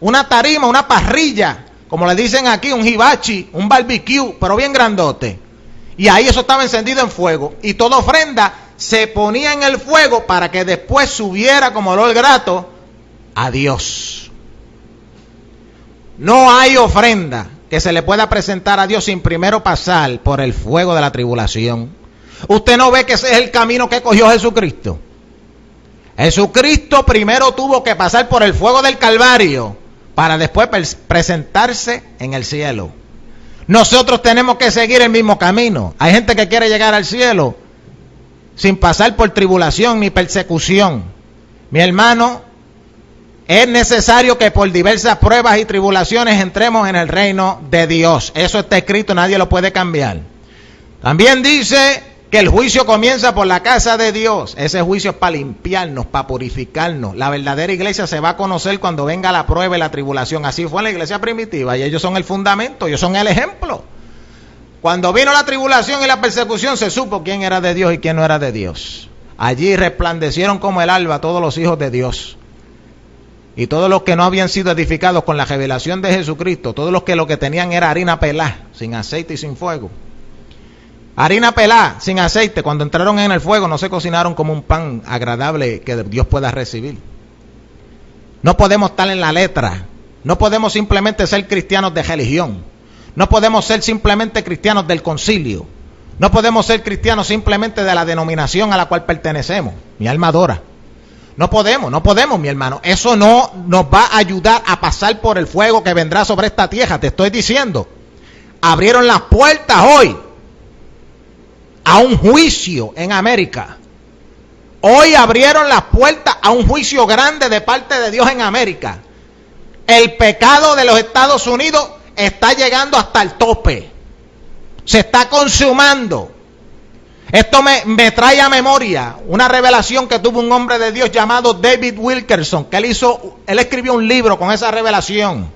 Una tarima, una parrilla, como le dicen aquí, un hibachi, un barbecue, pero bien grandote. Y ahí eso estaba encendido en fuego. Y toda ofrenda se ponía en el fuego para que después subiera como olor grato a Dios. No hay ofrenda que se le pueda presentar a Dios sin primero pasar por el fuego de la tribulación. Usted no ve que ese es el camino que cogió Jesucristo. Jesucristo primero tuvo que pasar por el fuego del Calvario para después presentarse en el cielo. Nosotros tenemos que seguir el mismo camino. Hay gente que quiere llegar al cielo sin pasar por tribulación ni persecución. Mi hermano, es necesario que por diversas pruebas y tribulaciones entremos en el reino de Dios. Eso está escrito, nadie lo puede cambiar. También dice que el juicio comienza por la casa de Dios. Ese juicio es para limpiarnos, para purificarnos. La verdadera iglesia se va a conocer cuando venga la prueba y la tribulación. Así fue en la iglesia primitiva y ellos son el fundamento, ellos son el ejemplo. Cuando vino la tribulación y la persecución se supo quién era de Dios y quién no era de Dios. Allí resplandecieron como el alba todos los hijos de Dios. Y todos los que no habían sido edificados con la revelación de Jesucristo, todos los que lo que tenían era harina pelá, sin aceite y sin fuego. Harina pelá, sin aceite, cuando entraron en el fuego no se cocinaron como un pan agradable que Dios pueda recibir. No podemos estar en la letra, no podemos simplemente ser cristianos de religión, no podemos ser simplemente cristianos del concilio, no podemos ser cristianos simplemente de la denominación a la cual pertenecemos. Mi alma adora. No podemos, mi hermano. Eso no nos va a ayudar a pasar por el fuego que vendrá sobre esta tierra. Te estoy diciendo. Abrieron las puertas hoy a un juicio en América. Hoy abrieron las puertas a un juicio grande de parte de Dios en América. El pecado de los Estados Unidos está llegando hasta el tope. Se está consumando. Esto me trae a memoria una revelación que tuvo un hombre de Dios llamado David Wilkerson, que él escribió un libro con esa revelación.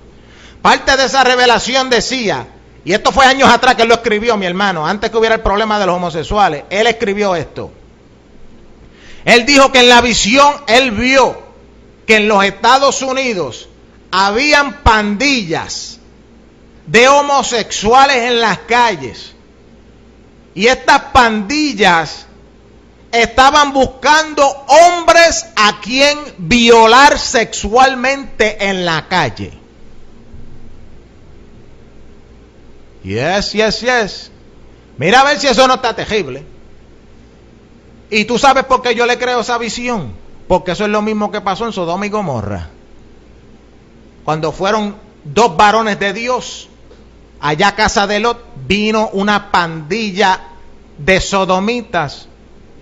Parte de esa revelación decía, y esto fue años atrás que él lo escribió, mi hermano, antes que hubiera el problema de los homosexuales, él escribió esto. Él dijo que en la visión él vio que en los Estados Unidos habían pandillas de homosexuales en las calles. Y estas pandillas estaban buscando hombres a quien violar sexualmente en la calle. Yes. Mira a ver si eso no está terrible. Y tú sabes por qué yo le creo esa visión. Porque eso es lo mismo que pasó en Sodoma y Gomorra. Cuando fueron dos varones de Dios allá a casa de Lot, vino una pandilla de sodomitas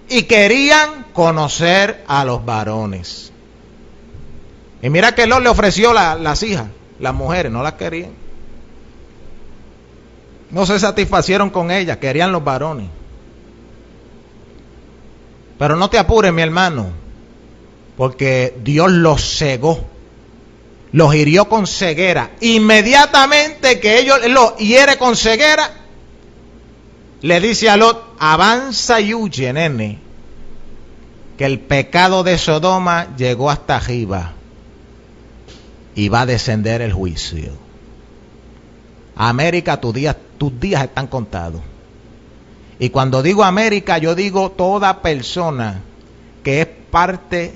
y querían conocer a los varones. Y mira que Lot le ofreció las hijas, las mujeres, no las querían. No se satisfacieron con ellas, querían los varones. Pero no te apures, mi hermano, porque Dios los cegó. Los hirió con ceguera. Inmediatamente que ellos lo hiere con ceguera, le dice a Lot, avanza y huye, nene, que el pecado de Sodoma llegó hasta arriba y va a descender el juicio. América, tus días están contados. Y cuando digo América, yo digo toda persona que es parte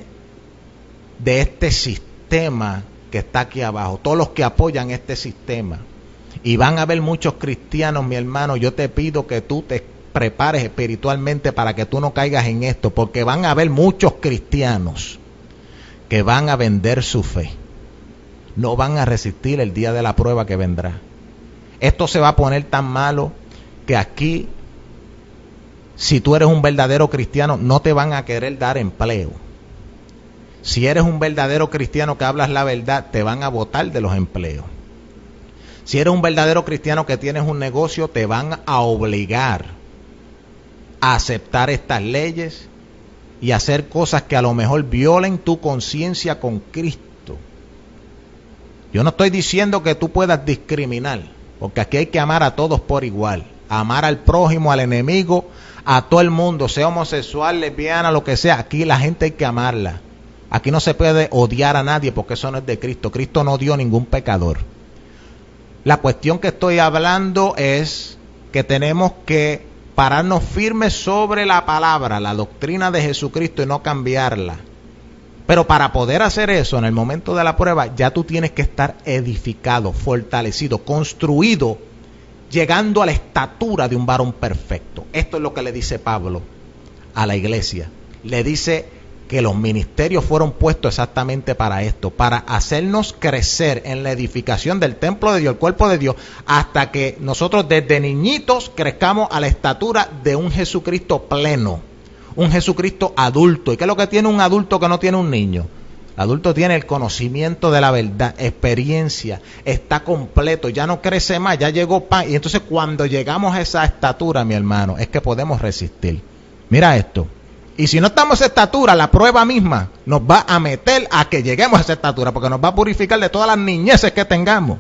de este sistema que está aquí abajo, todos los que apoyan este sistema. Y van a haber muchos cristianos, mi hermano, yo te pido que tú te prepares espiritualmente para que tú no caigas en esto, porque van a haber muchos cristianos que van a vender su fe. No van a resistir el día de la prueba que vendrá. Esto se va a poner tan malo que aquí, si tú eres un verdadero cristiano, no te van a querer dar empleo. Si eres un verdadero cristiano que hablas la verdad, te van a botar de los empleos. Si eres un verdadero cristiano que tienes un negocio, te van a obligar a aceptar estas leyes y hacer cosas que a lo mejor violen tu conciencia con Cristo. Yo no estoy diciendo que tú puedas discriminar, porque aquí hay que amar a todos por igual. Amar al prójimo, al enemigo, a todo el mundo, sea homosexual, lesbiana, lo que sea. Aquí la gente hay que amarla. Aquí no se puede odiar a nadie porque eso no es de Cristo. Cristo no odió a ningún pecador. La cuestión que estoy hablando es que tenemos que pararnos firmes sobre la palabra, la doctrina de Jesucristo y no cambiarla. Pero para poder hacer eso en el momento de la prueba, ya tú tienes que estar edificado, fortalecido, construido, llegando a la estatura de un varón perfecto. Esto es lo que le dice Pablo a la iglesia. Le dice que los ministerios fueron puestos exactamente para esto, para hacernos crecer en la edificación del templo de Dios, el cuerpo de Dios, hasta que nosotros desde niñitos crezcamos a la estatura de un Jesucristo pleno, un Jesucristo adulto. ¿Y qué es lo que tiene un adulto que no tiene un niño? El adulto tiene el conocimiento de la verdad, experiencia, está completo, ya no crece más, ya llegó pan. Y entonces cuando llegamos a esa estatura, mi hermano, es que podemos resistir. Mira esto. Y si no estamos a esa estatura, la prueba misma nos va a meter a que lleguemos a esa estatura, porque nos va a purificar de todas las niñeces que tengamos.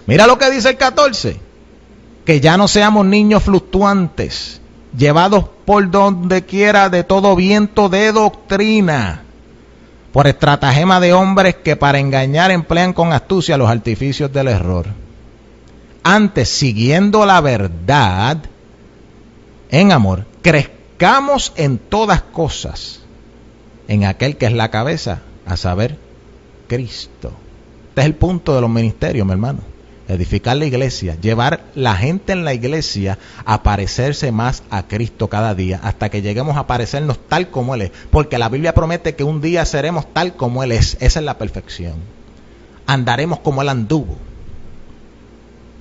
Mira lo que dice el 14, que ya no seamos niños fluctuantes, llevados por donde quiera de todo viento de doctrina, por estratagema de hombres que para engañar emplean con astucia los artificios del error. Antes, siguiendo la verdad en amor, crezcamos en todas cosas en aquel que es la cabeza, a saber, Cristo. Este es el punto de los ministerios, mi hermano. Edificar la iglesia, llevar la gente en la iglesia a parecerse más a Cristo cada día, hasta que lleguemos a parecernos tal como Él es. Porque la Biblia promete que un día seremos tal como Él es. Esa es la perfección. Andaremos como Él anduvo.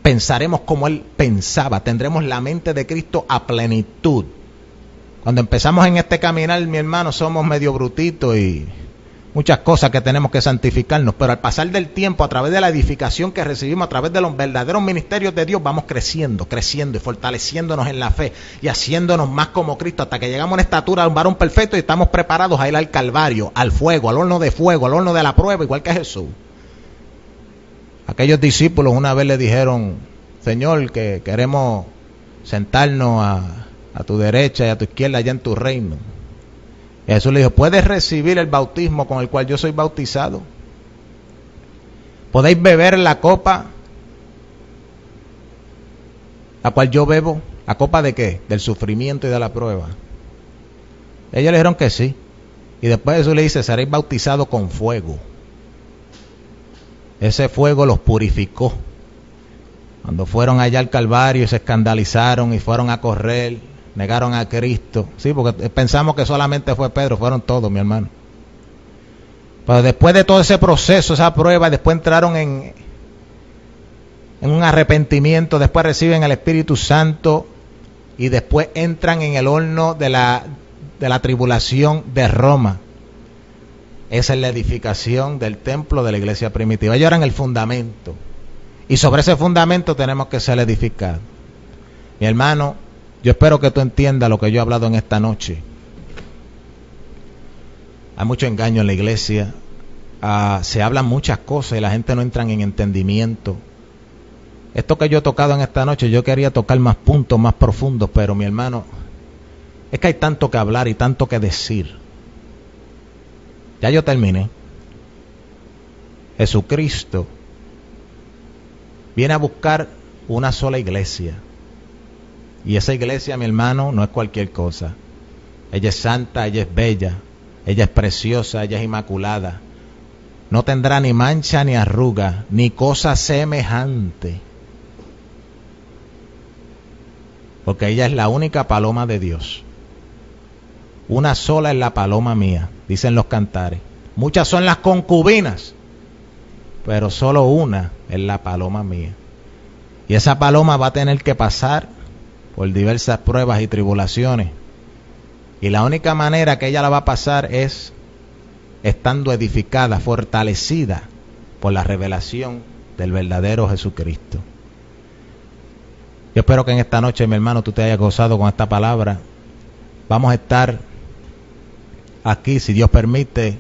Pensaremos como Él pensaba. Tendremos la mente de Cristo a plenitud. Cuando empezamos en este caminar, mi hermano, somos medio brutitos y muchas cosas que tenemos que santificarnos, pero al pasar del tiempo, a través de la edificación que recibimos, a través de los verdaderos ministerios de Dios, vamos creciendo y fortaleciéndonos en la fe y haciéndonos más como Cristo, hasta que llegamos a una estatura de un varón perfecto y estamos preparados a ir al Calvario, al fuego, al horno de fuego, al horno de la prueba, igual que Jesús. Aquellos discípulos una vez le dijeron: Señor, que queremos sentarnos a tu derecha y a tu izquierda allá en tu reino. Y Jesús le dijo: ¿puedes recibir el bautismo con el cual yo soy bautizado? ¿Podéis beber la copa la cual yo bebo? ¿La copa de qué? Del sufrimiento y de la prueba. Ellos le dijeron que sí. Y después Jesús le dice: seréis bautizados con fuego. Ese fuego los purificó. Cuando fueron allá al Calvario se escandalizaron y fueron a correr, negaron a Cristo. Sí, porque pensamos que solamente fue Pedro, fueron todos, mi hermano. Pero después de todo ese proceso, esa prueba, después entraron en un arrepentimiento, después reciben el Espíritu Santo y después entran en el horno de la tribulación de Roma. Esa es la edificación del templo de la iglesia primitiva. Ellos eran el fundamento. Y sobre ese fundamento tenemos que ser edificados. Mi hermano, yo espero que tú entiendas lo que yo he hablado en esta noche. Hay mucho engaño en la iglesia. Se hablan muchas cosas y la gente no entra en entendimiento. Esto que yo he tocado en esta noche, yo quería tocar más puntos, más profundos, pero mi hermano, es que hay tanto que hablar y tanto que decir. Ya yo terminé. Jesucristo viene a buscar una sola iglesia. Y esa iglesia, mi hermano, no es cualquier cosa. Ella es santa, ella es bella, ella es preciosa, ella es inmaculada. no tendrá ni mancha ni arruga, ni cosa semejante. Porque ella es la única paloma de Dios. Una sola es la paloma mía, dicen los cantares. Muchas son las concubinas, pero solo una es la paloma mía. Y esa paloma va a tener que pasar por diversas pruebas y tribulaciones. Y la única manera que ella la va a pasar es estando edificada, fortalecida por la revelación del verdadero Jesucristo. Yo espero que en esta noche, mi hermano, tú te hayas gozado con esta palabra. Vamos a estar aquí, si Dios permite,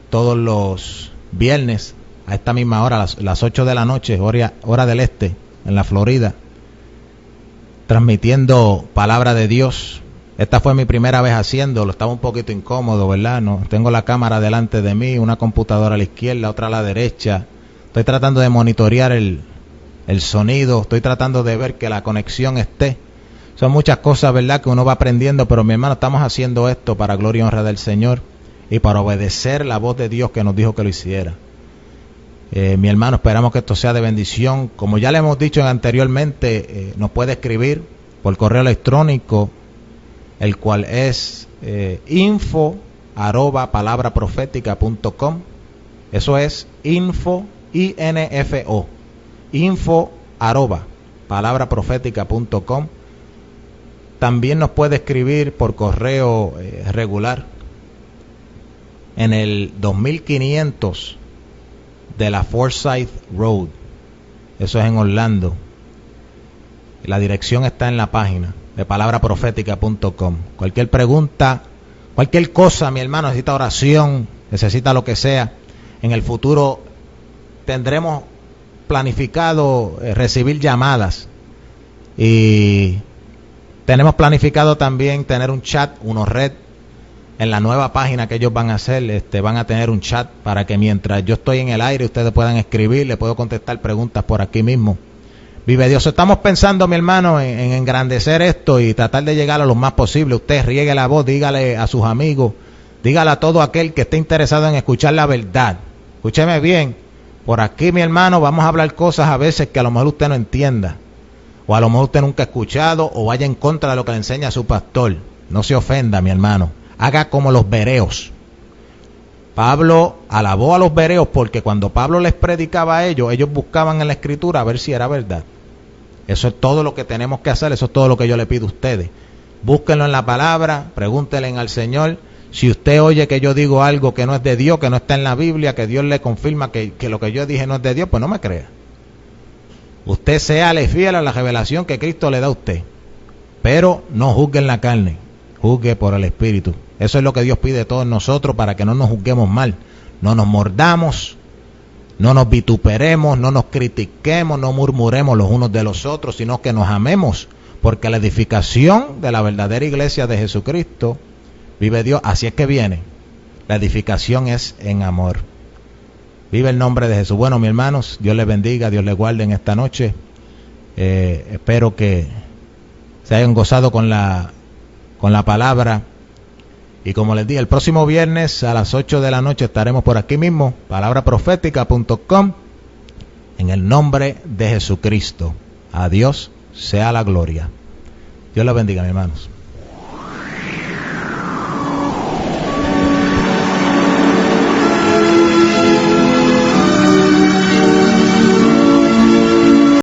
todos los viernes a esta misma hora, las 8 de la noche, hora del este, en la Florida, transmitiendo palabra de Dios. Esta fue mi primera vez haciéndolo, estaba un poquito incómodo, ¿verdad? No, tengo la cámara delante de mí, una computadora a la izquierda, otra a la derecha. Estoy tratando de monitorear el sonido, estoy tratando de ver que la conexión esté. Son muchas cosas, ¿verdad?, que uno va aprendiendo, pero mi hermano, estamos haciendo esto para gloria y honra del Señor y para obedecer la voz de Dios que nos dijo que lo hiciera. Mi hermano, esperamos que esto sea de bendición. Como ya le hemos dicho anteriormente, nos puede escribir por correo electrónico, el cual es info@palabraprofetica.com. Eso es info, info, info@palabraprofetica.com. También nos puede escribir por correo regular en el 2500 de la Forsyth Road. Eso es en Orlando. La dirección está en la página de palabraprofetica.com. Cualquier pregunta, cualquier cosa, mi hermano, necesita oración, necesita lo que sea. En el futuro tendremos planificado recibir llamadas y tenemos planificado también tener un chat, unos red. En la nueva página que ellos van a hacer, van a tener un chat para que mientras yo estoy en el aire ustedes puedan escribir, le puedo contestar preguntas por aquí mismo. Vive Dios. Estamos pensando, mi hermano, en engrandecer esto y tratar de llegar a lo más posible. Usted riegue la voz, dígale a sus amigos, dígale a todo aquel que esté interesado en escuchar la verdad. Escúcheme bien, por aquí, mi hermano, vamos a hablar cosas a veces que a lo mejor usted no entienda, o a lo mejor usted nunca ha escuchado, o vaya en contra de lo que le enseña su pastor. No se ofenda, mi hermano. Haga como los bereos. Pablo alabó a los bereos porque cuando Pablo les predicaba a ellos buscaban en la escritura a ver si era verdad. Eso es todo lo que tenemos que hacer, eso es todo lo que yo le pido a ustedes. Búsquenlo en la palabra, pregúntenle al Señor. Si usted oye que yo digo algo que no es de Dios, que no está en la Biblia, que Dios le confirma que lo que yo dije no es de Dios, pues no me crea. Usted séale fiel a la revelación que Cristo le da a usted. Pero no juzgue en la carne, juzgue por el Espíritu. Eso es lo que Dios pide de todos nosotros para que no nos juzguemos mal. No nos mordamos, no nos vituperemos, no nos critiquemos, no murmuremos los unos de los otros, sino que nos amemos. Porque la edificación de la verdadera iglesia de Jesucristo, vive Dios, así es que viene. La edificación es en amor. Vive el nombre de Jesús. Bueno, mis hermanos, Dios les bendiga, Dios les guarde en esta noche. Espero que se hayan gozado con la palabra. Y como les dije, el próximo viernes a las 8 de la noche estaremos por aquí mismo, palabraprofetica.com, en el nombre de Jesucristo. A Dios sea la gloria. Dios les bendiga, mis hermanos.